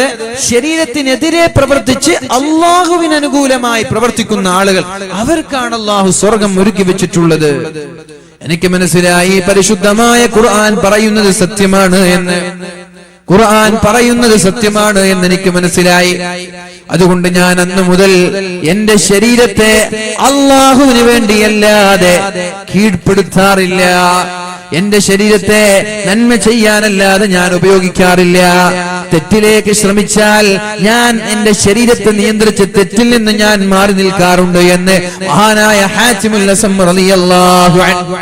[SPEAKER 1] ശരീരത്തിനെതിരെ പ്രവർത്തിച്ച് അള്ളാഹുവിന് അനുകൂലമായി പ്രവർത്തിക്കുന്ന ആളുകൾ, അവർക്കാണ് അള്ളാഹു സ്വർഗം ഒരുക്കി വെച്ചിട്ടുള്ളത്. എനിക്ക് മനസ്സിലായി പരിശുദ്ധമായ ഖുർആൻ പറയുന്നത് സത്യമാണ് എന്ന്. ഖുർആൻ പറയുന്നത് സത്യമാണ് എന്ന് എനിക്ക് മനസ്സിലായി. അതുകൊണ്ട് ഞാൻ അന്ന് മുതൽ എന്റെ ശരീരത്തെ അള്ളാഹുവിന് വേണ്ടിയല്ലാതെ കീഴ്പ്പെടുത്താറില്ല. എന്റെ ശരീരത്തെ നന്മ ചെയ്യാനല്ലാതെ ഞാൻ ഉപയോഗിക്കാറില്ല. തെറ്റിലേക്ക് ശ്രമിച്ചാൽ ഞാൻ എന്റെ ശരീരത്തെ നിയന്ത്രിച്ച് തെറ്റിൽ നിന്ന് ഞാൻ മാറി നിൽക്കാറുണ്ട് എന്ന് മഹാനായ ഹാത്തിമുൽ അസ്സം റളിയല്ലാഹു അൻഹു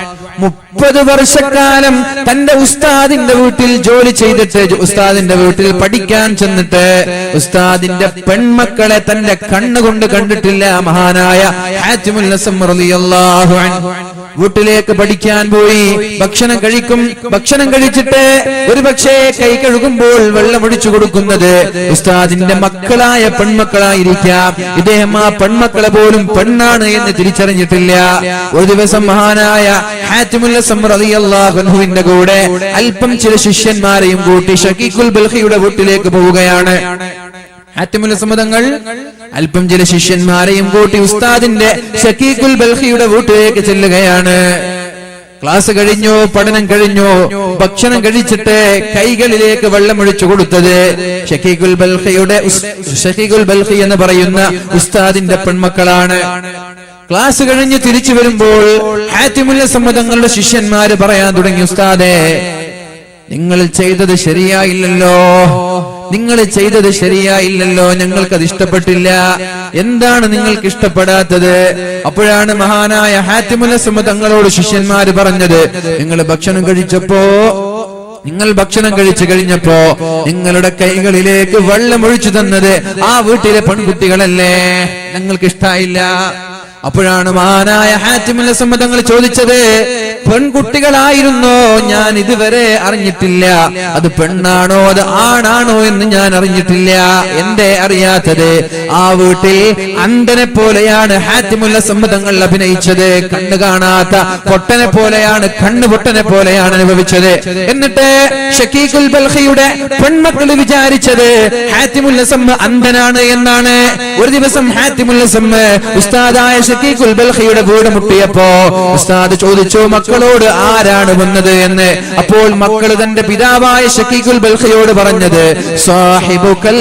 [SPEAKER 1] 30 വർഷക്കാലം തന്റെ ഉസ്താദിന്റെ വീട്ടിൽ ജോലി ചെയ്തിട്ട്, ഉസ്താദിന്റെ വീട്ടിൽ പഠിക്കാൻ ചെന്നിട്ട് ഉസ്താദിന്റെ പെൺമക്കളെ തന്റെ കണ്ണുകൊണ്ട് കണ്ടിട്ടില്ല മഹാനായ ഹാത്തിമുൽ അസ്സം റളിയല്ലാഹു അൻഹു. വീട്ടിലേക്ക് പഠിക്കാൻ പോയി, ഭക്ഷണം കഴിക്കും. ഭക്ഷണം കഴിച്ചിട്ട് ഒരുപക്ഷെ കൈ കഴുകുമ്പോൾ വെള്ളമൊഴിച്ചു കൊടുക്കുന്നത് ഉസ്താദിന്റെ മക്കളായ പെൺമക്കളായിരിക്കാം. ഇദ്ദേഹം ആ പെൺമക്കളെ പോലും പെണ്ണാണ് എന്ന് തിരിച്ചറിഞ്ഞിട്ടില്ല. ഒരു ദിവസം മഹാനായ ഹാത്തിമുൽ അസ്സം റളിയല്ലാഹു അൻഹുവിന്റെ കൂടെ അല്പം ചില ശിഷ്യന്മാരെയും കൂട്ടി ഷക്കീഖുൽ ബൽഖിയുടെ വീട്ടിലേക്ക് പോവുകയാണ്. ഹാത്തിമുൽ അസ്സം തങ്ങൾ അല്പം ചില ശിഷ്യന്മാരെയും കൂട്ടി ഉസ്താദിന്റെ ഷക്കീഖുൽ ബൽഖിയുടെ വീട്ടിലേക്ക് ചെല്ലുകയാണ്. ക്ലാസ് കഴിഞ്ഞു, പഠനം കഴിഞ്ഞു, ഭക്ഷണം കഴിച്ചിട്ട് കൈകളിലേക്ക് വെള്ളമൊഴിച്ചു കൊടുത്തത് ഷക്കീഖുൽ ബൽഖി എന്ന് പറയുന്ന ഉസ്താദിന്റെ പെൺമക്കളാണ്. ക്ലാസ് കഴിഞ്ഞ് തിരിച്ചു വരുമ്പോൾ ഹാത്തിമുൽ അസ്സം തങ്ങളുടെ ശിഷ്യന്മാര് പറയാൻ തുടങ്ങി, ഉസ്താദേ, നിങ്ങൾ ചെയ്തത് ശരിയായില്ലല്ലോ, ഞങ്ങൾക്കത് ഇഷ്ടപ്പെട്ടില്ല. എന്താണ് നിങ്ങൾക്ക് ഇഷ്ടപ്പെടാത്തത്? അപ്പോഴാണ് മഹാനായ ഹാത്തിമുൽ അസ്സം തങ്ങളോട് ശിഷ്യന്മാര് പറഞ്ഞത്, നിങ്ങൾ ഭക്ഷണം കഴിച്ചു കഴിഞ്ഞപ്പോ നിങ്ങളുടെ കൈകളിലേക്ക് വെള്ളം ഒഴിച്ചു തന്നത് ആ വീട്ടിലെ പെൺകുട്ടികളല്ലേ, ഞങ്ങൾക്ക് ഇഷ്ടായില്ല. അപ്പോഴാണ് മഹാനായ ഹാത്തിമുൽ അസ്സം തങ്ങൾ ചോദിച്ചത്, പെൺകുട്ടികളായിരുന്നോ? ഞാൻ ഇതുവരെ അറിഞ്ഞിട്ടില്ല. അത് പെണ്ണാണോ അത് ആണാണോ എന്ന് ഞാൻ അറിഞ്ഞിട്ടില്ല. എന്തേ അറിയാത്തത്? ആ വീട്ടിൽ അന്ധനെ പോലെയാണ് ഹാത്തിമുൽ അസ്സം തങ്ങൾ അഭിനയിച്ചത്. കണ്ണ് കാണാത്ത പൊട്ടനെ പോലെയാണ്, കണ്ണ് പൊട്ടനെ പോലെയാണ് അനുഭവിച്ചത്. എന്നിട്ട് ഷക്കീഖുൽ ബൽഖിയുടെ പെൺമക്കൾ വിചാരിച്ചത് ഹാത്തിമുൽ അസ്സം അന്ധനാണ് എന്നാണ്. ഒരു ദിവസം ഹാത്തിമുൽ അസ്സം ഉസ്താദായ ഷക്കീഖുൽ ബൽഖിയുടെ വീട് മുട്ടിയപ്പോ ഉസ്താദ് ചോദിച്ചു, മക്കളോട് ആരാണ് വന്നത് എന്ന്. അപ്പോൾ മക്കൾ തന്റെ പിതാവായ ഷക്കീഖുൽ ബൽഖിയോട് പറഞ്ഞത്, സാഹിബുക്കൽ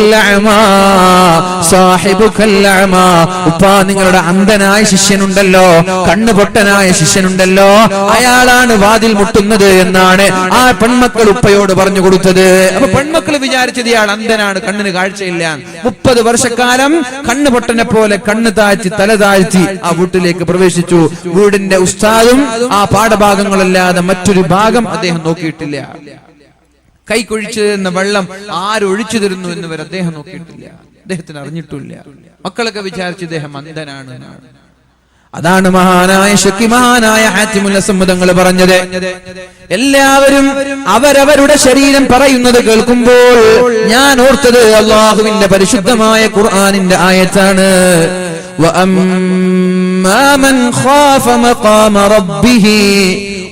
[SPEAKER 1] അഅമാ, ഉപ്പാ, നിങ്ങളുടെ അന്ധനായ ശിഷ്യനുണ്ടല്ലോ, കണ്ണ് പൊട്ടനായ ശിഷ്യനുണ്ടല്ലോ, അയാളാണ് വാതിൽ മുട്ടുന്നത് എന്നാണ് ആ പെൺമക്കൾ ഉപ്പയോട് പറഞ്ഞു കൊടുത്തത്. അപ്പൊ പെൺമക്കൾ വിചാരിച്ചത് ഇയാൾ അന്ധനാണ്, കണ്ണിന് കാഴ്ചയില്ല. 30 വർഷക്കാലം കണ്ണ് പൊട്ടനെ പോലെ കണ്ണ് താഴ്ത്തി തല താഴ്ത്തി ആ വീട്ടിലേക്ക് പ്രവേശിച്ചു. വീടിന്റെ ഉസ്താദും ആ പാഠഭാഗങ്ങളല്ലാതെ മറ്റൊരു ഭാഗം അദ്ദേഹം നോക്കിയിട്ടില്ല. കൈക്കൊഴിച്ചു തരുന്ന വെള്ളം ആരൊഴിച്ചു തരുന്നു എന്ന് വരെ അദ്ദേഹം നോക്കിയിട്ടില്ല, അദ്ദേഹത്തിന് അറിഞ്ഞിട്ടില്ല. മക്കളൊക്കെ വിചാരിച്ചു ഇദ്ദേഹം അന്ധനാണ്. അതാണ് മഹാനായ ഹാത്തിമുൽ അസ്സം തങ്ങൾ പറഞ്ഞത്. എല്ലാവരും അവരവരുടെ ശരീരം പറയുന്നത് കേൾക്കുമ്പോൾ ഞാൻ ഓർത്തത് അല്ലാഹുവിന്റെ പരിശുദ്ധമായ ഖുർആനിന്റെ ആയത്താണ്. وَأَمَّا مَنْ خَافَ مَقَامَ رَبِّهِ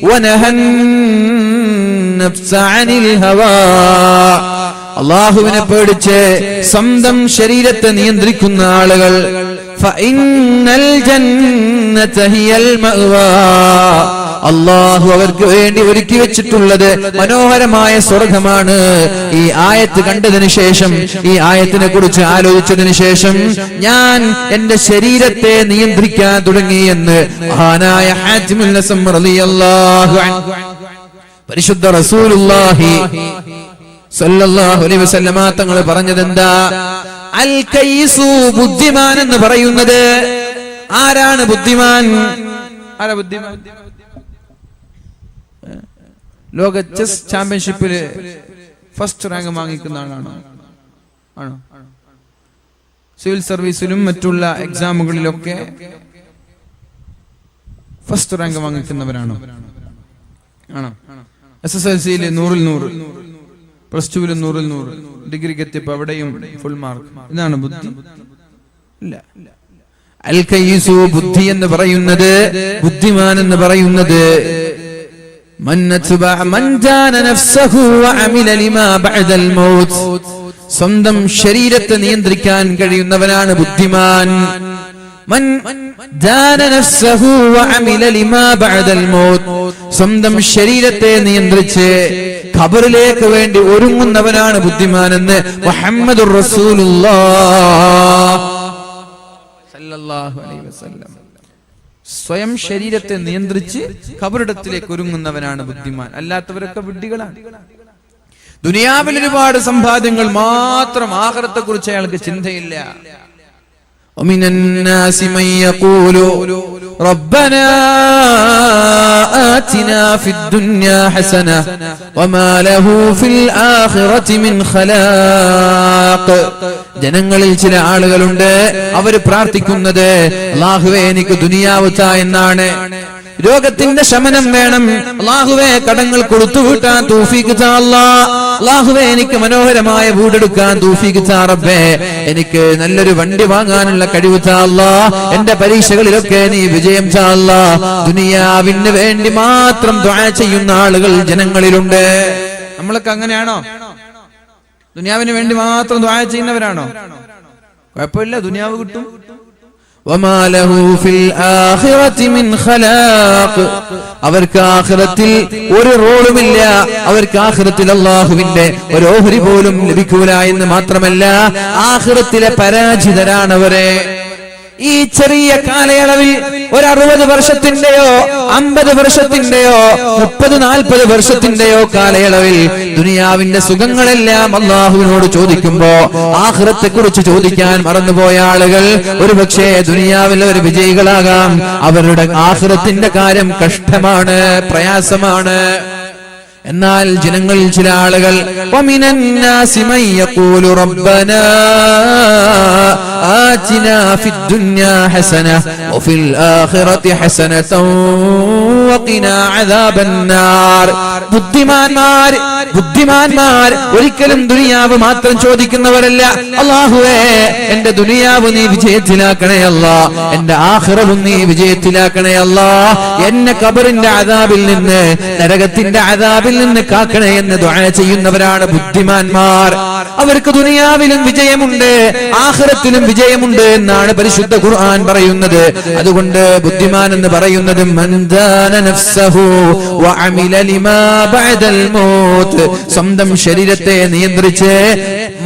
[SPEAKER 1] وَنَهَى النَّفْسَ عَنِ الْهَوَى. അല്ലാഹുവിനെ പേടിച്ച് സ്വന്തം ശരീരത്തെ നിയന്ത്രിക്കുന്ന ആളുകൾ فَإِنَّ الْجَنَّةَ هِيَ الْمَأْوَى. അല്ലാഹു അവർക്ക് വേണ്ടി ഒരുക്കി വെച്ചിട്ടുള്ളത് മനോഹരമായ സ്വർഗമാണ്. ഈ ആയത്ത് കണ്ടതിന് ശേഷം, ഈ ആയത്തിനെ കുറിച്ച് ആലോചിച്ചതിന് ശേഷം ഞാൻ എന്റെ ശരീരത്തെ നിയന്ത്രിക്കാൻ തുടങ്ങി എന്ന് മഹാനായ ഹാത്തിമുൽ അസ്സം റളിയല്ലാഹു അൻഹു പരിശുദ്ധ റസൂലുള്ളാഹി സല്ലല്ലാഹു അലൈഹി വസല്ലമ തങ്ങൾ പറഞ്ഞത് എന്താ? അൽ കൈസു, ബുദ്ധിമാൻ എന്ന് പറയുന്നത് ആരാണ്? ബുദ്ധിമാൻ ആരാ? ബുദ്ധിമാൻ ലോക ചെസ് ചാമ്പ്യൻഷിപ്പിൽ ഫസ്റ്റ് റാങ്ക് വാങ്ങിക്കുന്ന ആളാണോ? ആണോ? സിവിൽ സർവീസിലും മറ്റുള്ള എക്സാമുകളിലൊക്കെ ഫസ്റ്റ് റാങ്ക് വാങ്ങിക്കുന്നവരാണോ? ആണോ? SSLC-യിൽ 100-ൽ 100, +2-ൽ 100-ൽ 100, ഡിഗ്രിക്ക് എത്തിയപ്പോ അവിടെയും ഫുൾ മാർക്ക്. ഇതാണ് ബുദ്ധി? ഇല്ല. അൽ കൈസു, ബുദ്ധി എന്ന് പറയുന്നത്, ബുദ്ധിമാൻ എന്ന് പറയുന്നത് സ്വന്തം ശരീരത്തെ നിയന്ത്രിക്കാൻ കഴിയുന്നവനാണ് ബുദ്ധിമാൻ. സ്വന്തം ശരീരത്തെ നിയന്ത്രിച്ച് ഖബറിലേക്ക് വേണ്ടി ഒരുങ്ങുന്നവനാണ് ബുദ്ധിമാനെന്ന് മുഹമ്മദുർ റസൂലുള്ളാഹ് സല്ലല്ലാഹു അലൈഹി വസല്ലം. സ്വയം ശരീരത്തെ നിയന്ത്രിച്ച് ഖബറിടത്തിലേക്ക് ഒരുങ്ങുന്നവനാണ് ബുദ്ധിമാൻ. അല്ലാത്തവരൊക്കെ വിഡ്ഢികളാണ്. ദുനിയാവിൽ ഒരുപാട് സമ്പാദ്യങ്ങൾ മാത്രം, ആഖിറത്തെ കുറിച്ച് അയാൾക്ക് ചിന്തയില്ല. ومن الناس من يقول ربنا آتنا في الدنيا حسنة وما له في الآخرة من خلاق. ജനങ്ങളിൽ ചില ആളുകളുണ്ട്, അവർ പ്രാർത്ഥിക്കുന്നത് അല്ലാഹുവേ എനിക്ക് ദുനിയാവ് താ എന്നാണ്. രോഗത്തിന്റെ ശമനം വേണം, അല്ലാഹുവേ കടങ്ങൾ കൊടുത്തു വീട്ടാൻ തൗഫീഖ് താ അല്ലാഹ്. അല്ലാഹുവേ എനിക്ക് മനോഹരമായ വീടെടുക്കാൻ തൗഫീഖ് താ റബ്ബേ. എനിക്ക് നല്ലൊരു വണ്ടി വാങ്ങാനുള്ള കഴിവ് താ അല്ലാഹ്. എന്റെ പരീക്ഷകളിലൊക്കെ നീ വിജയം താ അല്ലാഹ്. ദുനിയാവിന് വേണ്ടി മാത്രം ദുആ ചെയ്യുന്ന ആളുകൾ ജനങ്ങളിലുണ്ട്. നമ്മളൊക്കെ അങ്ങനെയാണോ? ദുനിയാവിന് വേണ്ടി മാത്രം ദുആ ചെയ്യുന്നവരാണോ? കുഴപ്പമില്ല, ദുനിയാവ് കിട്ടും. വമാ ലഹു ഫിൽ ആഖിറതി മിൻ ഖലാഖ്. അവർക്ക് ആഖിറത്തിൽ ഒരു റോളുമില്ല. അവർക്ക് ആഖിറത്തിൽ അല്ലാഹുവിന്റെ ഒരു ഓഹരി പോലും ലഭിക്കൂല എന്ന് മാത്രമല്ല, ആഖിറത്തിലെ പരാജിതരാണവരെ. ഈ ചെറിയ കാലയളവിൽ ഒരു 60 വർഷത്തിന്റെയോ 50 വർഷത്തിന്റെയോ 30-40 വർഷത്തിന്റെയോ കാലയളവിൽ ദുനിയാവിന്റെ സുഖങ്ങളെല്ലാം അല്ലാഹുവിനോട് ചോദിക്കുമ്പോ ആഖിറത്തെ കുറിച്ച് ചോദിക്കാൻ മറന്നുപോയ ആളുകൾ ഒരുപക്ഷേ ദുനിയാവിലെ ഒരു വിജയികളാകാം. അവരുടെ ആഖിറത്തിന്റെ കാര്യം കഷ്ടമാണ്, പ്രയാസമാണ്. എന്നാൽ ജനങ്ങളിൽ ചില ആളുകൾ വമിനന്നാസി മൻ യഖൂലു റബ്ബനാ ആതിനാ ഫിദ് ദുനിയാ ഹസന വഫിൽ ആഖിറതി ഹസനതൻ വഖിനാ അദാബന്നാർ. ബുദ്ധിമാന്മാർ ഒരിക്കലും ദുനിയാവ് മാത്രം ചോദിക്കുന്നവരല്ല. അല്ലാഹുവേ എന്റെ ദുനിയാവ് നീ വിജയത്തിലാക്കണേ അല്ലാഹ്, എന്റെ ആഖിറവും നീ വിജയത്തിലാക്കണേ അല്ലാഹ്, എന്നെ ഖബറിന്റെ അദാബിൽ നിന്ന്, നരകത്തിന്റെ അദാബിൽ നിന്ന് കാക്കണേ എന്ന് ദുആ ചെയ്യുന്നവരാണ് ബുദ്ധിമാന്മാർ. അവർക്ക് ദുനിയാവിലും വിജയമുണ്ട്, ആഖിറത്തിലും വിജയമുണ്ട് എന്നാണ് പരിശുദ്ധ ഖുർആൻ പറയുന്നത്. അതുകൊണ്ട് ബുദ്ധിമാൻ എന്ന് പറയുന്നത് മൻ ദാന നഫ്സഹു വഅമില ലിമാ ബഅദൽ മൗത്ത്. സ്വന്തം ശരീരത്തെ നിയന്ത്രിച്ച്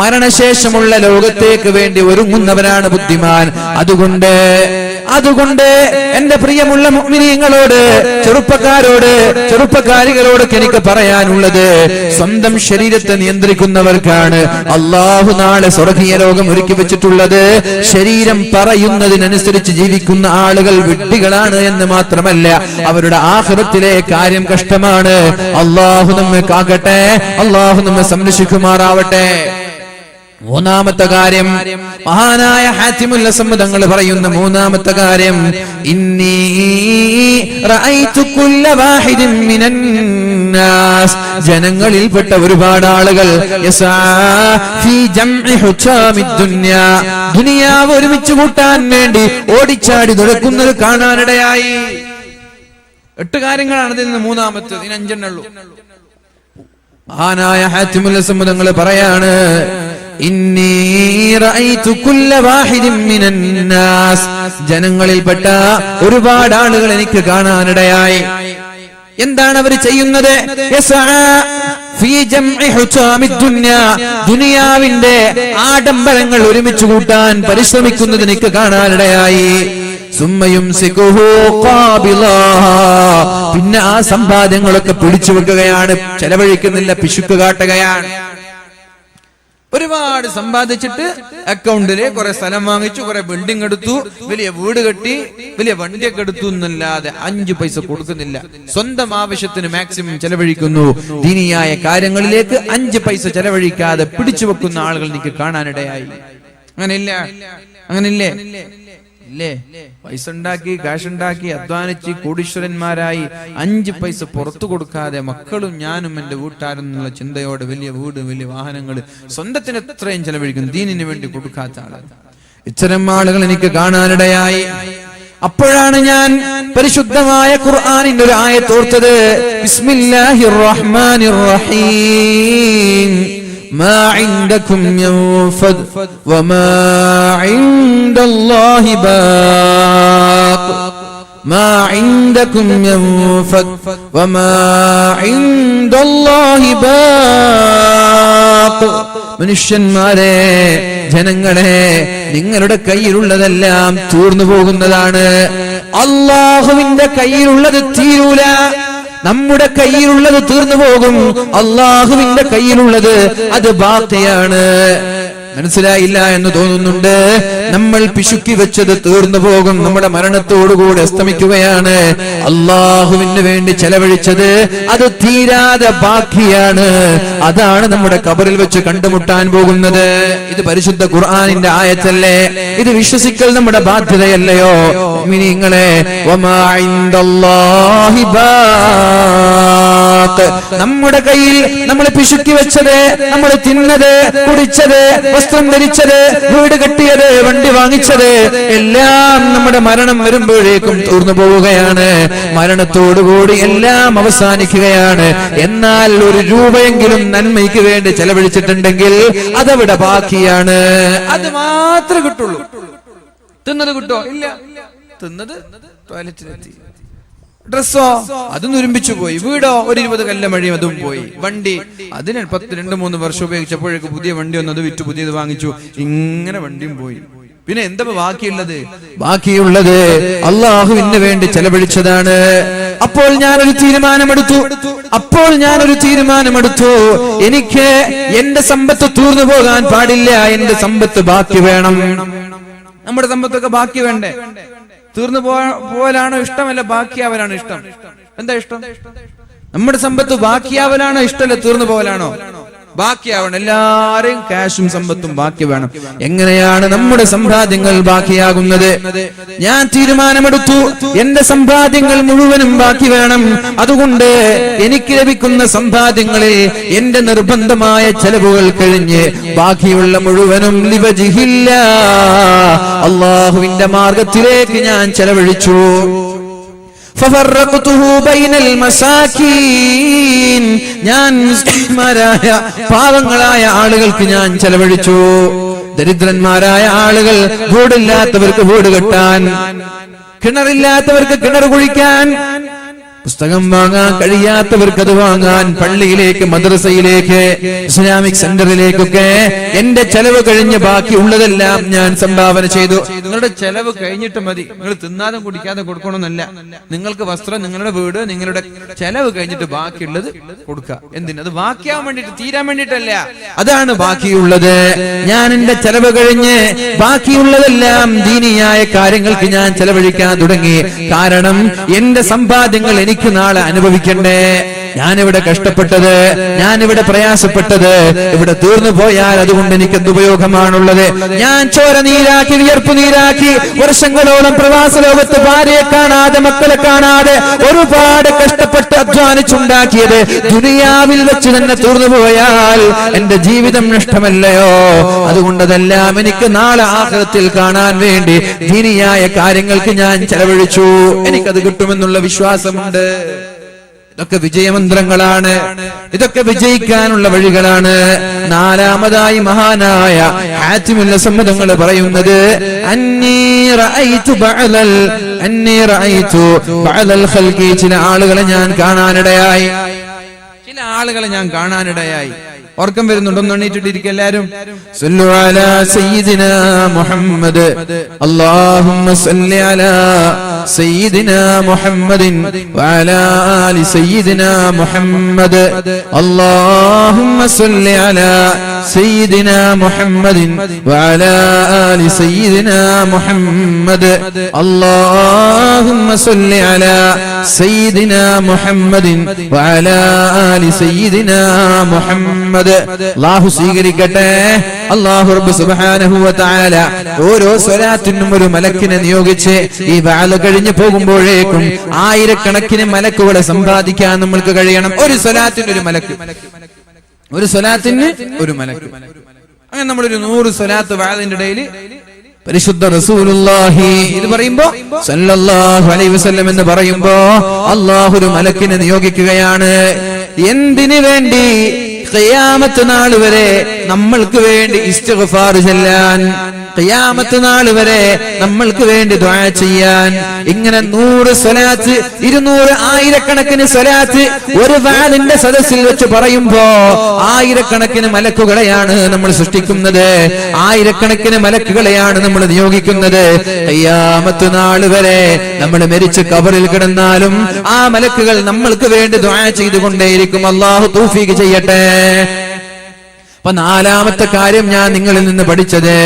[SPEAKER 1] മരണശേഷമുള്ള ലോകത്തേക്ക് വേണ്ടി ഒരുങ്ങുന്നവരാണ് ബുദ്ധിമാൻ. അതുകൊണ്ട് എന്റെ പ്രിയമുള്ള മുഅ്മിനീങ്ങളോട്, ചെറുപ്പക്കാരികളോട് എനിക്ക് പറയാനുള്ളത്, സ്വന്തം ശരീരത്തെ നിയന്ത്രിക്കുന്നവർക്കാണ് അല്ലാഹു നാളെ സ്വർഗീയ ലോകം ഒരുക്കി വെച്ചിട്ടുള്ളത്. ശരീരം പറയുന്നതിനനുസരിച്ച് ജീവിക്കുന്ന ആളുകൾ വിഡ്ഢികളാണ് എന്ന് മാത്രമല്ല, അവരുടെ ആഖിറത്തിലെ കാര്യം കഷ്ടമാണ്. അല്ലാഹു നമ്മെ കാക്കട്ടെ, അല്ലാഹു നമ്മെ സംരക്ഷിക്കുമാറാവട്ടെ. മൂന്നാമത്തെ കാര്യം, മഹാനായ ഹാത്തിമുൽ അസ്സം തങ്ങൾ പറയുന്ന മൂന്നാമത്തെ കാര്യം, ഇന്നി റഅയ്തു കുല്ല വാഹിദിൻ മിനൻ നാസ്. ജനങ്ങളിൽപ്പെട്ട ഒരുപാട് ആളുകൾ യസാ ഫീ ജംഇ ഹുതാമിദ് ദുനിയാ, ദുനിയാവ് ഒരുമിച്ച് കൂട്ടാൻ വേണ്ടി ഓടിച്ചാടി നടക്കുന്നത് കാണാനിടയായി. 8 കാര്യങ്ങളാണ് ഇതിൽ നിന്ന് മൂന്നാമത്തേത്. ഇനി 5 ഉള്ളൂ. മഹാനായ ഹാത്തിമുൽ അസ്സം തങ്ങൾ പറയാണ്, ഇന്നി റഅയ്തു കുല്ല വാഹിദിൻ മിനൻ നാസ്. ജനങ്ങളിൽപ്പെട്ട ഒരുപാട് ആളുകൾ എനിക്ക് കാണാനിടയായി. എന്താണ് അവർ ചെയ്യുന്നത്? ദുനിയാവിന്റെ ആഡംബരങ്ങൾ ഒരുമിച്ച് കൂട്ടാൻ പരിശ്രമിക്കുന്നത് എനിക്ക് കാണാനിടയായി. പിന്നെ ആ സമ്പാദ്യങ്ങളൊക്കെ പിടിച്ചു വെക്കുകയാണ്, ചെലവഴിക്കുന്നില്ല, പിശുക്ക് കാട്ടുകയാണ്. ഒരുപാട് സമ്പാദിച്ചിട്ട് അക്കൗണ്ടില് കുറെ സ്ഥലം വാങ്ങിച്ചു, കുറെ ബിൽഡിംഗ് എടുത്തു, വലിയ വീട് കെട്ടി, വലിയ വണ്ടിയൊക്കെ എടുത്തു എന്നല്ലാതെ 5 പൈസ കൊടുക്കുന്നില്ല. സ്വന്തം ആവശ്യത്തിന് മാക്സിമം ചെലവഴിക്കുന്നു. ദീനിയായ കാര്യങ്ങളിലേക്ക് 5 പൈസ ചെലവഴിക്കാതെ പിടിച്ചു വെക്കുന്ന ആളുകൾ എനിക്ക് കാണാനിടയായി. അങ്ങനെയില്ലേ? പൈസ ഉണ്ടാക്കി, കാശ് ഉണ്ടാക്കി, അധ്വാനിച്ച് കോടീശ്വരന്മാരായി 5 പൈസ പുറത്തു കൊടുക്കാതെ മക്കളും ഞാനും എന്റെ വീട്ടുകാരും എന്നുള്ള ചിന്തയോടെ വലിയ വീട്, വലിയ വാഹനങ്ങൾ, സ്വന്തത്തിന് എത്രയും ചെലവഴിക്കുന്നു, ദീനിന് വേണ്ടി കൊടുക്കാത്ത ആളുകൾ, ഇത്തരം ആളുകൾ എനിക്ക് കാണാനിടയായി. അപ്പോഴാണ് ഞാൻ പരിശുദ്ധമായ ഖുർആനിന്റെ ഒരു ആയത്ത് ഓർത്തത്. ബിസ്മില്ലാഹിർ റഹ്മാനിർ റഹീം. ما عندكم ينفد وما عند الله باق. ما عندكم ينفد وما عند الله باق. മനുഷ്യന്മാരെ, ജനങ്ങളെ, നിങ്ങളുടെ കയ്യിലുള്ളതെല്ലാം തീർന്നു പോകുന്നതാണ്. അല്ലാഹുവിന്റെ കയ്യിലുള്ളത് തീരൂല. നമ്മുടെ കയ്യിലുള്ളത് തീർന്നു പോകും, അല്ലാഹുവിന്റെ കയ്യിലുള്ളത് അത് ബാക്കിയാണ്. മനസ്സിലായില്ല എന്ന് തോന്നുന്നുണ്ട്. നമ്മൾ പിശുക്കി വെച്ചത് തീർന്നു പോകും, നമ്മുടെ മരണത്തോടുകൂടി അസ്തമിക്കുകയാണ്. അല്ലാഹുവിന് വേണ്ടി ചെലവഴിച്ചത് അത് തീരാതെ ബാക്കിയാണ്. അതാണ് നമ്മുടെ ഖബറിൽ വെച്ച് കണ്ടുമുട്ടാൻ പോകുന്നത്. ഇത് പരിശുദ്ധ ഖുർആനിന്റെ ആയത്തല്ലേ? ഇത് വിശ്വസിക്കൽ നമ്മുടെ ബാധ്യതയല്ലയോ മുഅ്മിനീങ്ങളെ? വമാ ഇൻദല്ലാഹി ബാഖ്. നമ്മുടെ കയ്യിൽ നമ്മൾ പിശുക്കി വെച്ചത്, നമ്മൾ തിന്നത്, കുടിച്ചത്, വസ്ത്രം ധരിച്ചത്, വീട് കെട്ടിയത്, വണ്ടി വാങ്ങിച്ചത് എല്ലാം നമ്മുടെ മരണം വരുമ്പോഴേക്കും തീർന്നു പോവുകയാണ്. മരണത്തോടുകൂടി എല്ലാം അവസാനിക്കുകയാണ്. എന്നാൽ 1 രൂപയെങ്കിലും നന്മയ്ക്ക് വേണ്ടി ചെലവഴിച്ചിട്ടുണ്ടെങ്കിൽ അതവിടെ ബാക്കിയാണ്. അത് മാത്രമേ കിട്ടുള്ളൂ. തിന്നത് കിട്ടോ? ഇല്ല. തിന്നത് ടോയ്ലറ്റിലെത്തി. ഡ്രസ്സോ അത് നുരുമ്പിച്ചു പോയി. വീടോ 20 കൊല്ലം വഴിയും അതും പോയി. വണ്ടി അതിന് 2-3 വർഷം ഉപയോഗിച്ചപ്പോഴേക്ക് പുതിയ വണ്ടി വന്നത്, വിറ്റ് പുതിയത് വാങ്ങിച്ചു. ഇങ്ങനെ വണ്ടിയും പോയി. പിന്നെ എന്താ ബാക്കിയുള്ളത്? ബാക്കിയുള്ളത് അല്ലാഹുവിന് വേണ്ടി ചെലവഴിച്ചതാണ്. അപ്പോൾ ഞാനൊരു തീരുമാനമെടുത്തു. എനിക്ക് എന്റെ സമ്പത്ത് തീർന്നു പോകാൻ പാടില്ല. എന്റെ സമ്പത്ത് ബാക്കി വേണം. നമ്മുടെ സമ്പത്തൊക്കെ ബാക്കി വേണ്ടേ? തീർന്നു പോകലാണോ ഇഷ്ടമല്ല ബാക്കിയാവലാണോ ഇഷ്ടം? എന്താ ഇഷ്ടം? നമ്മുടെ സമ്പത്ത് ബാക്കിയാവലാണോ ഇഷ്ടമല്ല തീർന്നു പോകലാണോ? ബാക്കിയാവണം. എല്ലാരെയും കാശും സമ്പത്തും ബാക്കി വേണം. എങ്ങനെയാണ് നമ്മുടെ സമ്പാദ്യങ്ങൾ ബാക്കിയാകുന്നത്? ഞാൻ തീരുമാനമെടുത്തു, എന്റെ സമ്പാദ്യങ്ങൾ മുഴുവനും ബാക്കി വേണം. അതുകൊണ്ട് എനിക്ക് ലഭിക്കുന്ന സമ്പാദ്യങ്ങളിൽ എന്റെ നിർബന്ധമായ ചെലവുകൾ കഴിഞ്ഞ് ബാക്കിയുള്ള മുഴുവനും ലിവജിഹില്ല, അല്ലാഹുവിന്റെ മാർഗത്തിലേക്ക് ഞാൻ ചെലവഴിച്ചു. ഞാൻ മുസ്ലിംമാരായ പാവങ്ങളായ ആളുകൾക്ക് ഞാൻ ചെലവഴിച്ചു. ദരിദ്രന്മാരായ ആളുകൾ, വീടില്ലാത്തവർക്ക് വീട് കെട്ടാൻ, കിണറില്ലാത്തവർക്ക് കിണർ കുഴിക്കാൻ, പുസ്തകം വാങ്ങാൻ കഴിയാത്തവർക്ക് അത് വാങ്ങാൻ, പള്ളിയിലേക്ക്, മദ്രസയിലേക്ക്, ഇസ്ലാമിക് സെന്ററിലേക്കൊക്കെ എന്റെ ചെലവ് കഴിഞ്ഞ് ബാക്കിയുള്ളതെല്ലാം ഞാൻ സംഭാവന ചെയ്തു. നിങ്ങളുടെ ചെലവ് കഴിഞ്ഞിട്ട് മതി, നിങ്ങൾ തിന്നാതെ കുടിക്കാതെ കൊടുക്കണമെന്നല്ല. നിങ്ങൾക്ക് വസ്ത്രം, നിങ്ങളുടെ വീട്, നിങ്ങളുടെ ചെലവ് കഴിഞ്ഞിട്ട് ബാക്കിയുള്ളത് കൊടുക്കുക. എന്തിന്? അത് ബാക്കിയാവാൻ വേണ്ടിട്ട്, തീരാൻ വേണ്ടിട്ടല്ല. അതാണ് ബാക്കിയുള്ളത്. ഞാൻ എന്റെ ചെലവ് കഴിഞ്ഞ് ബാക്കിയുള്ളതെല്ലാം ദീനിയായ കാര്യങ്ങൾക്ക് ഞാൻ ചെലവഴിക്കാൻ തുടങ്ങി. കാരണം എന്റെ സമ്പാദ്യങ്ങൾ എനിക്ക് നാളെ അനുഭവിക്കണ്ടേ? ഞാനിവിടെ കഷ്ടപ്പെട്ടത്, ഞാനിവിടെ പ്രയാസപ്പെട്ടത് ഇവിടെ തീർന്നു പോയാൽ അതുകൊണ്ട് എനിക്ക് എന്തുപയോഗമാണുള്ളത്? ഞാൻ ചോര നീരാക്കി, വിയർപ്പ് നീരാക്കി, വർഷങ്ങളോളം പ്രവാസ ലോകത്ത് ഭാര്യയെ കാണാതെ, മക്കളെ കാണാതെ ഒരുപാട് കഷ്ടപ്പെട്ട് അധ്വാനിച്ചുണ്ടാക്കിയത് ദുനിയാവിൽ വെച്ച് തന്നെ തീർന്നു പോയാൽ എന്റെ ജീവിതം നഷ്ടമല്ലയോ? അതുകൊണ്ടതെല്ലാം എനിക്ക് നാളെ ആഖിറത്തിൽ കാണാൻ വേണ്ടി ദീനിയായ കാര്യങ്ങൾക്ക് ഞാൻ ചെലവഴിച്ചു. എനിക്കത് കിട്ടുമെന്നുള്ള വിശ്വാസമുണ്ട്. ഇതൊക്കെ വിജയമന്ത്രങ്ങളാണ്, ഇതൊക്കെ വിജയിക്കാനുള്ള വഴികളാണ്. നാലാമതായി മഹാനായ ഹാത്തിമുൽ അസ്മദങ്ങൾ പറയുന്നത് അന്നീ റഅയ്തു ബഅദൽ ഖൽഖി, ചില ആളുകളെ ഞാൻ കാണാനിടയായി, ചില ആളുകളെ ഞാൻ കാണാനിടയായി. ഓർക്കം വരുന്നുണ്ടോ? ഒന്ന് എണ്ണീറ്റിട്ടിരിക്കുക എല്ലാരും. സല്ലു അലാ സയ്യിദിനാ മുഹമ്മദ്, അല്ലാഹുമ്മ സല്ലി അലാ സയ്യിദിനാ മുഹമ്മദിൻ വഅലാ ആലി സയ്യിദിനാ മുഹമ്മദ്, അല്ലാഹുമ്മ സല്ലി അലാ സയ്യിദിനാ മുഹമ്മദിൻ വഅലാ ആലി സയ്യിദിനാ മുഹമ്മദ്, അല്ലാഹുമ്മ സല്ലി അലാ സയ്യിദിനാ മുഹമ്മദിൻ വഅലാ ആലി സയ്യിദിനാ മുഹമ്മദ്. അല്ലാഹു സ്വീകരിക്കട്ടെ. അല്ലാഹു റബ്ബ് സുബ്ഹാനഹു വ തആല ഓരോ സ്വലാത്തിനും ഒരു മലക്കിനെ നിയോഗിച്ച് ഈ വഅദ് കഴിഞ്ഞു പോകുമ്പോഴേക്കും ആയിരക്കണക്കിന് മലക്കുകളെ സമ്പാദിക്കാൻ നമ്മൾക്ക് കഴിയണം. ഒരു സ്വലാത്തിന് ഒരു മലക്ക്, ഒരു സ്വലാത്തിന് ഒരു മലക്ക്. അങ്ങനെ നമ്മളൊരു 100 സ്വലാത്ത് വഅദിന്റെ ഇടയിൽ പരിശുദ്ധ റസൂലുള്ളാഹി ഇത് പറയുമ്പോ സല്ലല്ലാഹു അലൈഹി വസല്ലം എന്ന് പറയുമ്പോ അല്ലാഹു ഒരു മലക്കിനെ നിയോഗിക്കുകയാണ്. എന്തിനു വേണ്ടി? ഖിയാമത്ത് നാൾ വരെ നമ്മൾക്ക് വേണ്ടി ഇസ്തിഗ്ഫാർ ചൊല്ലാൻ, ഖിയാമത്ത് നാൾ വരെ നമ്മൾക്ക് വേണ്ടി ദുആ ചെയ്യാൻ. ഇങ്ങനെ 100 സ്വലാത്ത്, 200, ആയിരക്കണക്കിന് സ്വലാത്ത് ഒരു വഅദിന്റെ സദസ്സിൽ വെച്ച് പറയുമ്പോ ആയിരക്കണക്കിന് മലക്കുകളെയാണ് നമ്മൾ സൃഷ്ടിക്കുന്നത്, ആയിരക്കണക്കിന് മലക്കുകളെയാണ് നമ്മൾ നിയോഗിക്കുന്നത്. ഖിയാമത്ത് നാൾ വരെ നമ്മൾ മരിച്ച് ഖബറിൽ കിടന്നാലും ആ മലക്കുകൾ നമ്മൾക്ക് വേണ്ടി ദുആ ചെയ്തുകൊണ്ടേയിരിക്കും. അല്ലാഹു തൗഫീഖ് ചെയ്യട്ടെ. അപ്പൊ നാലാമത്തെ കാര്യം ഞാൻ നിങ്ങളിൽ നിന്ന് പഠിച്ചത്,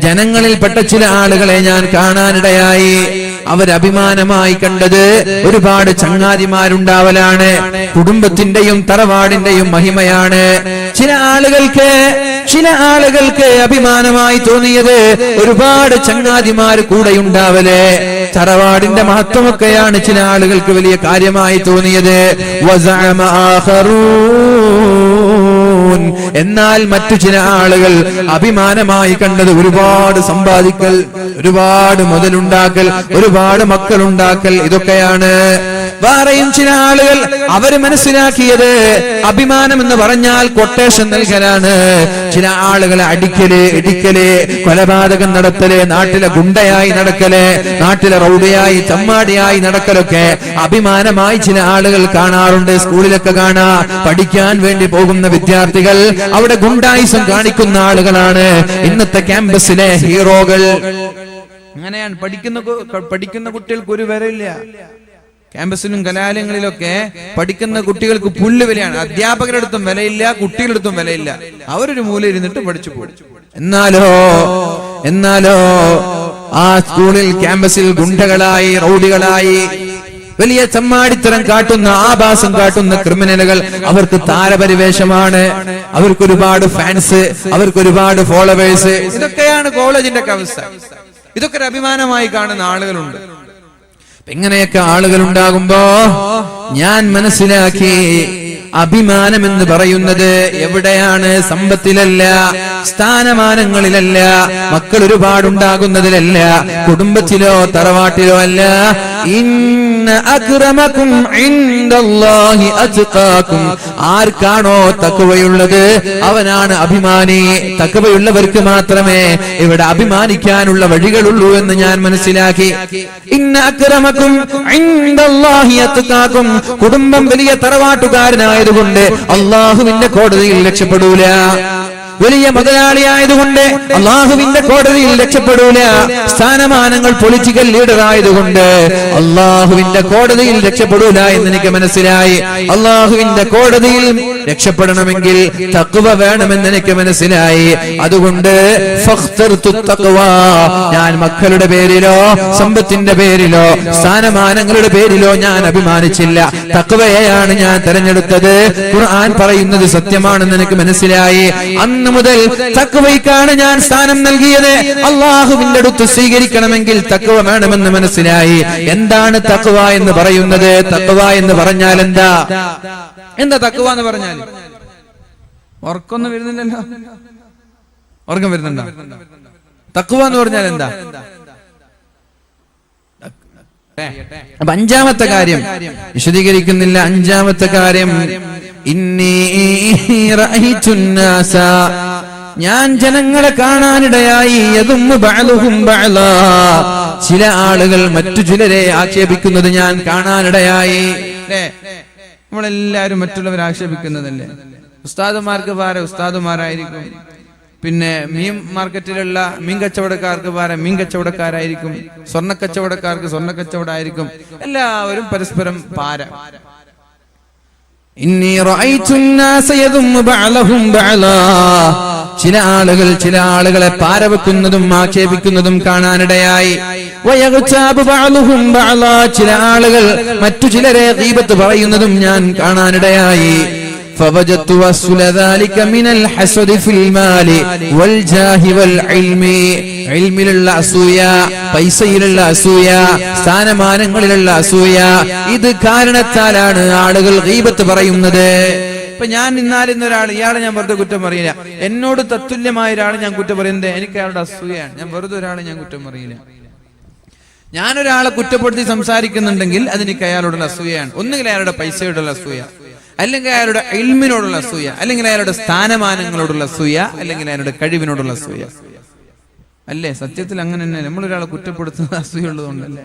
[SPEAKER 1] ജനങ്ങളിൽപ്പെട്ട ചില ആളുകളെ ഞാൻ കാണാനിടയായി. അവരഭിമാനമായി കണ്ടത് ഒരുപാട് ചങ്ങാതിമാരുണ്ടാവലാണ്, കുടുംബത്തിന്റെയും തറവാടിന്റെയും മഹിമയാണ്. ചില ആളുകൾക്ക് അഭിമാനമായി തോന്നിയത് ഒരുപാട് ചങ്ങാതിമാര് കൂടെയുണ്ടാവല്, തറവാടിന്റെ മഹത്വമൊക്കെയാണ് ചില ആളുകൾക്ക് വലിയ കാര്യമായി തോന്നിയത്. വസഅമ ആഖറൂൻ, എന്നാൽ മറ്റു ചില ആളുകൾ അഭിമാനമായി കണ്ടത് ഒരുപാട് സമ്പാദിക്കൽ, ഒരുപാട് മുതലുണ്ടാക്കൽ, ഒരുപാട് മക്കളുണ്ടാക്കൽ, ഇതൊക്കെയാണ്. വേറെയും ചില ആളുകൾ അവര് മനസ്സിലാക്കിയത് അഭിമാനം എന്ന് പറഞ്ഞാൽ കൊട്ടേഷൻ നൽകലാണ്. ചില ആളുകളെ അടിക്കല്, ഇടിക്കല്, കൊലപാതകം നടത്തല്, നാട്ടിലെ ഗുണ്ടയായി നടക്കല്, നാട്ടിലെ റൗഡിയായി ചമ്മാടിയായി നടക്കലൊക്കെ അഭിമാനമായി ചില ആളുകൾ കാണാറുണ്ട്. സ്കൂളിലൊക്കെ കാണാ, പഠിക്കാൻ വേണ്ടി പോകുന്ന വിദ്യാർത്ഥികൾ അവിടെ ഗുണ്ടായിസം കാണിക്കുന്ന ആളുകളാണ് ഇന്നത്തെ ക്യാമ്പസിലെ ഹീറോകൾ. അങ്ങനെയാണ്. പഠിക്കുന്ന കുട്ടികൾക്ക് ഒരു വിലയില്ല. ക്യാമ്പസിലും കലാലയങ്ങളിലൊക്കെ പഠിക്കുന്ന കുട്ടികൾക്ക് പുല്ല് വിലയാണ്. അധ്യാപകരുടെ അടുത്തും വിലയില്ല, കുട്ടികളുടെ അടുത്തും വിലയില്ല. അവരൊരു മൂല ഇരുന്നിട്ട് പഠിച്ചു പോകും. എന്നാലോ ആ സ്കൂളിൽ ക്യാമ്പസിൽ ഗുണ്ടകളായി, റൗഡികളായി, വലിയ ചമ്മാടിത്തരം കാട്ടുന്ന, ആഭാസം കാട്ടുന്ന ക്രിമിനലുകൾ അവർക്ക് താരപരിവേഷമാണ്. അവർക്കൊരുപാട് ഫാൻസ്, അവർക്കൊരുപാട് ഫോളോവേഴ്സ്. ഇതൊക്കെയാണ് കോളേജിന്റെ അവസ്ഥ. ഇതൊക്കെ ഒരു അഭിമാനമായി കാണുന്ന ആളുകളുണ്ട്. ഇങ്ങനെയൊക്കെ ആളുകൾ ഉണ്ടാകുമ്പോ ഞാൻ മനസ്സിലാക്കി, അഭിമാനം എന്ന് പറയുന്നത് എവിടെയാണ്? സമ്പത്തിലല്ല, സ്ഥാനമാനങ്ങളിലല്ല, മക്കൾ ഒരുപാടുണ്ടാകുന്നതിലല്ല, കുടുംബത്തിലോ തറവാട്ടിലോ അല്ല. ഇന്ന അക്രമകും ഇൻദല്ലാഹി അത്ഖാകും, ആർക്കാണോ തഖ്വയുള്ളത് അവനാണ് അഭിമാനി. തഖ്വയുള്ളവർക്ക് മാത്രമേ ഇവിടെ അഭിമാനിക്കാനുള്ള വഴികളുള്ളൂ എന്ന് ഞാൻ മനസ്സിലാക്കി. ഇന്ന അക്രമകും ഇൻദല്ലാഹി അത്ഖാകും, കുടുംബം വലിയ തറവാട്ടുകാരനായതുകൊണ്ട് അല്ലാഹുവിന്റെ കോടതിയിൽ രക്ഷപ്പെടൂല. വലിയ മുതലാളിയായതുകൊണ്ട് അള്ളാഹുവിന്റെ കോടതിയിൽ രക്ഷപ്പെടൂല. സ്ഥാനമാനങ്ങൾ പൊളിറ്റിക്കൽ ലീഡർ ആയതുകൊണ്ട് അള്ളാഹുവിന്റെ കോടതിയിൽ രക്ഷപ്പെടൂല എന്ന് എനിക്ക് മനസ്സിലായി. അള്ളാഹുവിന്റെ കോടതിയിൽ രക്ഷപ്പെടണമെങ്കിൽ തഖ്വ വേണമെന്ന് എനിക്ക് മനസ്സിലായി. അതുകൊണ്ട് ഞാൻ മക്കളുടെ പേരിലോ സമ്പത്തിന്റെ പേരിലോ സ്ഥാനമാനങ്ങളുടെ പേരിലോ ഞാൻ അഭിമാനിച്ചില്ല. തഖ്വയെയാണ് ഞാൻ തെരഞ്ഞെടുത്തത്. ഖുർആൻ പറയുന്നത് സത്യമാണെന്ന് എനിക്ക് മനസ്സിലായി. അന്ന് മുതൽ തഖ്വയ്ക്കാണ് ഞാൻ സ്ഥാനം നൽകിയത്. അള്ളാഹുവിന്റെ അടുത്ത് സ്വീകരിക്കണമെങ്കിൽ തഖ്വ വേണമെന്ന് മനസ്സിലായി. എന്താണ് തഖ്വ എന്ന് പറയുന്നത്? തഖ്വ എന്ന് പറഞ്ഞാൽ എന്താ തഖ്വ എന്ന് പറഞ്ഞാൽ? ഉറക്കൊന്നും വരുന്നില്ലല്ലോ. ഉറക്കം വരുന്നുണ്ടോ? തഖ്വ എന്ന് പറഞ്ഞാൽ എന്താ? അപ്പൊ അഞ്ചാമത്തെ കാര്യം വിശദീകരിക്കുന്നില്ല. അഞ്ചാമത്തെ കാര്യം, ഇന്നി റഅയ്തുന്നാസ, ഞാൻ ജനങ്ങളെ കാണാനിടയായി, യദുമ്മു ബഅലുഹും ബഅലാ, ചില ആളുകൾ മറ്റു ചിലരെ ആക്ഷേപിക്കുന്നത് ഞാൻ കാണാനിടയായി. അല്ലേ, നമ്മളെല്ലാരും മറ്റുള്ളവരെ ആക്ഷേപിക്കുന്നതല്ലേ. ഉസ്താദുമാർക്ക് പാരെ ഉസ്താദുമാരായിരിക്കും, പിന്നെ മീൻ മാർക്കറ്റിലുള്ള മീൻ കച്ചവടക്കാർക്ക് പാരെ മീൻ കച്ചവടക്കാരായിരിക്കും, സ്വർണ്ണ കച്ചവടക്കാർക്ക് സ്വർണ്ണ കച്ചവടമായിരിക്കും, എല്ലാവരും പരസ്പരം പാര. ഇന്നി റഅയ്തുന്നാസ യദുമ്മു ബഅലഹും ബഅലാ, ചില ആളുകൾ ചില ആളുകളെ പാരവെക്കുന്നതും ആക്ഷേപിക്കുന്നതും കാണാനിടയായി. വയഗ്താബു ബഅലുഹും ബഅലാ, ചില ആളുകൾ മറ്റു ചിലരെ ഗീബത്ത് പറയുന്നതും ഞാൻ കാണാനിടയായി. فوجدت وصل ذلك من الحسد في المال والجاه والعلم, ഇൽമിലുള്ള അസൂയ, പൈസയിലുള്ള അസൂയ, സ്ഥാനമാനങ്ങളിലുള്ള അസൂയ, ഇത് കാരണത്താലാണ് ആളുകൾ ഗീബത്ത് പറയുന്നത്. ഇപ്പൊ ഞാൻ ഇന്നൊരാൾ, ഇയാളെ ഞാൻ വെറുതെ കുറ്റം പറയില്ല, എന്നോട് തത്തുല്യമായ ഒരാൾ ഞാൻ കുറ്റം പറയുന്നത് എനിക്ക് അയാളുടെ അസൂയാണ്. ഞാൻ വെറുതെ ഒരാളെ ഞാൻ കുറ്റം പറയില്ല. ഞാനൊരാളെ കുറ്റപ്പെടുത്തി സംസാരിക്കുന്നുണ്ടെങ്കിൽ അതെനിക്ക് അയാളോടുള്ള അസൂയാണ്. ഒന്നുകിൽ അയാളുടെ പൈസയോടുള്ള അസൂയ, അല്ലെങ്കിൽ അയാളുടെ ഇൽമിനോടുള്ള അസൂയ, അല്ലെങ്കിൽ അയാളുടെ സ്ഥാനമാനങ്ങളോടുള്ള അസൂയ, അല്ലെങ്കിൽ അയാളുടെ കഴിവിനോടുള്ള അസൂയ. അല്ലേ, സത്യത്തിൽ അങ്ങനെ തന്നെ നമ്മളൊരാളെ കുറ്റപ്പെടുത്തുന്നത് അസൂയുള്ളതുകൊണ്ടല്ലേ.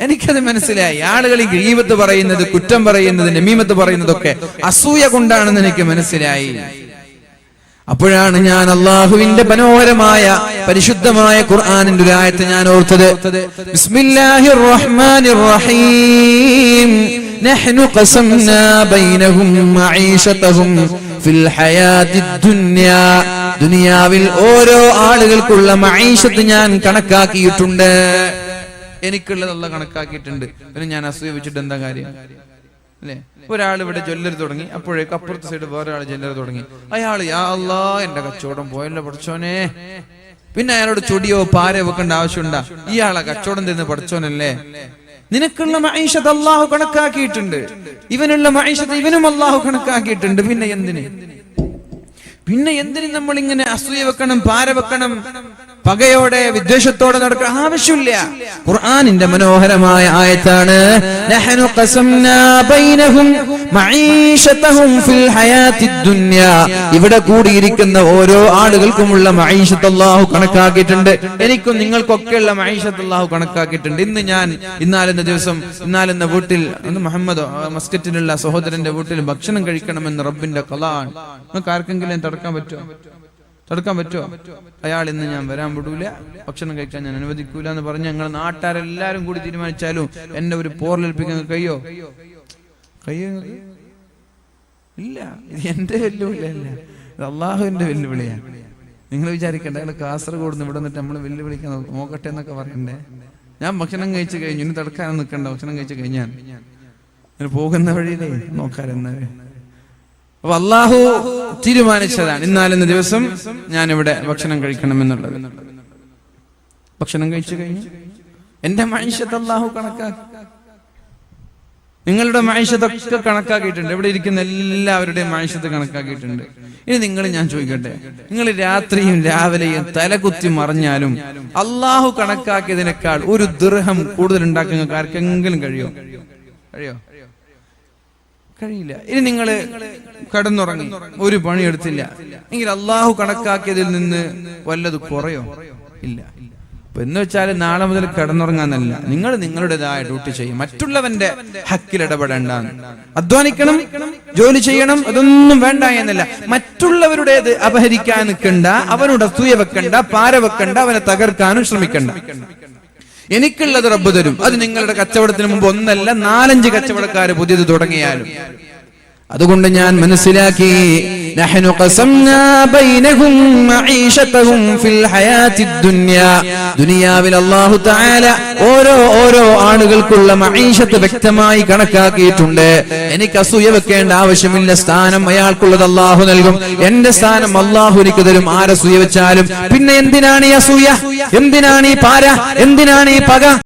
[SPEAKER 1] എനിക്കത് മനസ്സിലായി. ആളുകൾ ഈ ഗീബത്ത് പറയുന്നത്, കുറ്റം പറയുന്നത്, നമീമത്ത് പറയുന്നതൊക്കെ അസൂയ കൊണ്ടാണെന്ന് എനിക്ക് മനസ്സിലായി. അപ്പോഴാണ് ഞാൻ അള്ളാഹുവിന്റെ മനോഹരമായ പരിശുദ്ധമായ ഖുർആനിന്റെ ഒരു ആയത്ത് ഞാൻ ഓർത്തത്. ബിസ്മില്ലാഹിർ റഹ്മാനിർ റഹീം, നഹ്നു ഖസംനാ ബൈനഹും മഈശതഹും ഫിൽ ഹയാത്തിദ് ദുനിയാ, ദുനിയാവിൽ ഓരോ ആളുകൾക്കുള്ള മഈശത്ത് ഞാൻ കണക്കാക്കിയിട്ടുണ്ട്. എനിക്കുള്ളത് അല്ലാഹ് കണക്കാക്കിയിട്ടുണ്ട്. പിന്നെ ഞാൻ അസൂയ വെച്ചിട്ട് എന്താ കാര്യം? അല്ലേ, ഒരാൾ ഇവിടെ ജ്വല്ലറി തുടങ്ങി, അപ്പോഴേക്കും അപ്പുറത്തെ സൈഡ് വേറെ ആൾ ജ്വല്ലറി തുടങ്ങി. അയാൾ യാ അല്ലാഹ് എന്റെ കച്ചവടം പോയല്ലോ പഠിച്ചോനെ. പിന്നെ അയാളോട് ചൊടിയോ പാരയോ വെക്കേണ്ട ആവശ്യമുണ്ടാ? ഇയാളെ കച്ചവടം തരുന്ന പഠിച്ചോനല്ലേ. നിനക്കുള്ള മഈശത്ത് അല്ലാഹു കണക്കാക്കിയിട്ടുണ്ട്, ഇവനുള്ള മഈശത്ത് ഇവനും അല്ലാഹു കണക്കാക്കിയിട്ടുണ്ട്. പിന്നെ എന്തിന് നമ്മൾ ഇങ്ങനെ അസൂയ വെക്കണം, പാര വെക്കണം, പകയോടെ വിദ്വേഷത്തോടെ നടക്കാൻ ആവശ്യമില്ല. ഖുർആനിന്റെ മനോഹരമായ ആയത്താണ്, നഹ്നു ഖസംനാ ബൈനഹും മഈശതഹും ഫിൽ ഹയാത്തിദ് ദുനിയാ, ഇവിടെ കൂടിയിരിക്കുന്ന ഓരോ ആളുകൾക്കുമുള്ള മഈശത്ത് അല്ലാഹു കണക്കാക്കിയിട്ടുണ്ട്. എനിക്കും നിങ്ങൾക്കൊക്കെയുള്ള മഈശത്ത് അല്ലാഹു കണക്കാക്കിയിട്ടുണ്ട്. ഇന്നാലെന്ന വീട്ടിൽ മുഹമ്മദ് മസ്കറ്റിലുള്ള സഹോദരന്റെ വീട്ടിൽ ഭക്ഷണം കഴിക്കണമെന്ന് റബ്ബിന്റെ ഖളാണ്. നിങ്ങൾക്ക് ആർക്കെങ്കിലും തടുക്കാൻ പറ്റുമോ? അയാൾ ഇന്ന് ഞാൻ വരാൻ വിടൂല, ഭക്ഷണം കഴിക്കാൻ ഞാൻ അനുവദിക്കൂല എന്ന് പറഞ്ഞ് ഞങ്ങൾ നാട്ടുകാരെല്ലാരും കൂടി തീരുമാനിച്ചാലും എന്നെ ഒരു പോറലേൽപ്പിക്കാൻ കഴിയോ? ഇല്ല. ഇത് എന്റെ വെല്ലുവിളിയല്ല, ഇത് അള്ളാഹുവിന്റെ വെല്ലുവിളിയാണ്. നിങ്ങൾ വിചാരിക്കണ്ട അയാൾ കാസർഗോഡ് നിന്ന് ഇവിടെ നിന്നിട്ട് നമ്മൾ വെല്ലുവിളിക്കാൻ നോക്കട്ടെ എന്നൊക്കെ പറയണ്ടേ. ഞാൻ ഭക്ഷണം കഴിച്ചു കഴിഞ്ഞു, ഇനി തടുക്കാനും നിൽക്കണ്ട. ഭക്ഷണം കഴിച്ചു കഴിഞ്ഞാൽ പോകുന്ന വഴിയിലേ നോക്കാരെന്നവേ. അപ്പൊ അള്ളാഹു തീരുമാനിച്ചതാണ് ഇന്നാലെന്ന ദിവസം ഞാൻ ഇവിടെ ഭക്ഷണം കഴിക്കണമെന്നുള്ളത്. ഭക്ഷണം കഴിച്ചു കഴിഞ്ഞു എന്റെ മഈശത്ത് അള്ളാഹു കണക്കാക്കി, നിങ്ങളുടെ മഈശത്തൊക്കെ കണക്കാക്കിയിട്ടുണ്ട്. ഇവിടെ ഇരിക്കുന്ന എല്ലാവരുടെയും മഈശത്ത് കണക്കാക്കിയിട്ടുണ്ട്. ഇനി ഞാൻ ചോദിക്കട്ടെ, നിങ്ങൾ രാത്രിയും രാവിലെയും തലകുത്തി മറിഞ്ഞാലും അള്ളാഹു കണക്കാക്കിയതിനേക്കാൾ ഒരു ദിർഹം കൂടുതൽ ഉണ്ടാക്കാൻ ആർക്കെങ്കിലും കഴിയോ? കഴിയില്ല. ഇനി നിങ്ങൾ കിടന്നുറങ്ങി, ഒരു പണിയെടുത്തില്ല എങ്കിൽ അള്ളാഹു കണക്കാക്കിയതിൽ നിന്ന് വല്ലത് കുറയോ? ഇല്ല. അപ്പൊ എന്ന് വെച്ചാൽ നാളെ മുതൽ കിടന്നുറങ്ങാന്നല്ല, നിങ്ങൾ നിങ്ങളുടേതായ ഡ്യൂട്ടി ചെയ്യും. മറ്റുള്ളവന്റെ ഹക്കിൽ ഇടപെടേണ്ടാന്ന്. അധ്വാനിക്കണം, ജോലി ചെയ്യണം, അതൊന്നും വേണ്ട എന്നല്ല. മറ്റുള്ളവരുടേത് അപഹരിക്കാൻ നിൽക്കണ്ട, അവനോട് അസൂയ വെക്കണ്ട, പാര വെക്കണ്ട, അവനെ തകർക്കാനും ശ്രമിക്കണ്ട. എനിക്കുള്ളത് റബ്ബ് തരും. അത് നിങ്ങളുടെ കച്ചവടത്തിന് മുമ്പ് ഒന്നല്ല 4-5 കച്ചവടക്കാര് പുതിയത് തുടങ്ങിയാലും. അതുകൊണ്ട് ഞാൻ മനസ്സിലാക്കി, നഹ്നു ഖസംനാ ബൈനഹും മഈശതഹും ഫിൽ ഹയാത്തിദ് ദുനിയാ, ദുനിയാവിൽ അല്ലാഹു തആല ഓരോ ആളുകൾക്കുള്ള മഈശത്ത് വ്യക്തമായി കണക്കാക്കിയിട്ടുണ്ട്. എനിക്ക് അസൂയ വെക്കേണ്ട ആവശ്യമില്ല. സ്ഥാനം അയാൾക്കുള്ളത് അല്ലാഹു നൽകും, എന്റെ സ്ഥാനം അല്ലാഹു എനിക്ക് തരും. ആരസൂയ വെച്ചാലും പിന്നെ എന്തിനാണ് ഈ അസൂയ? എന്തിനാണ് ഈ പാര? എന്തിനാണ് ഈ പക?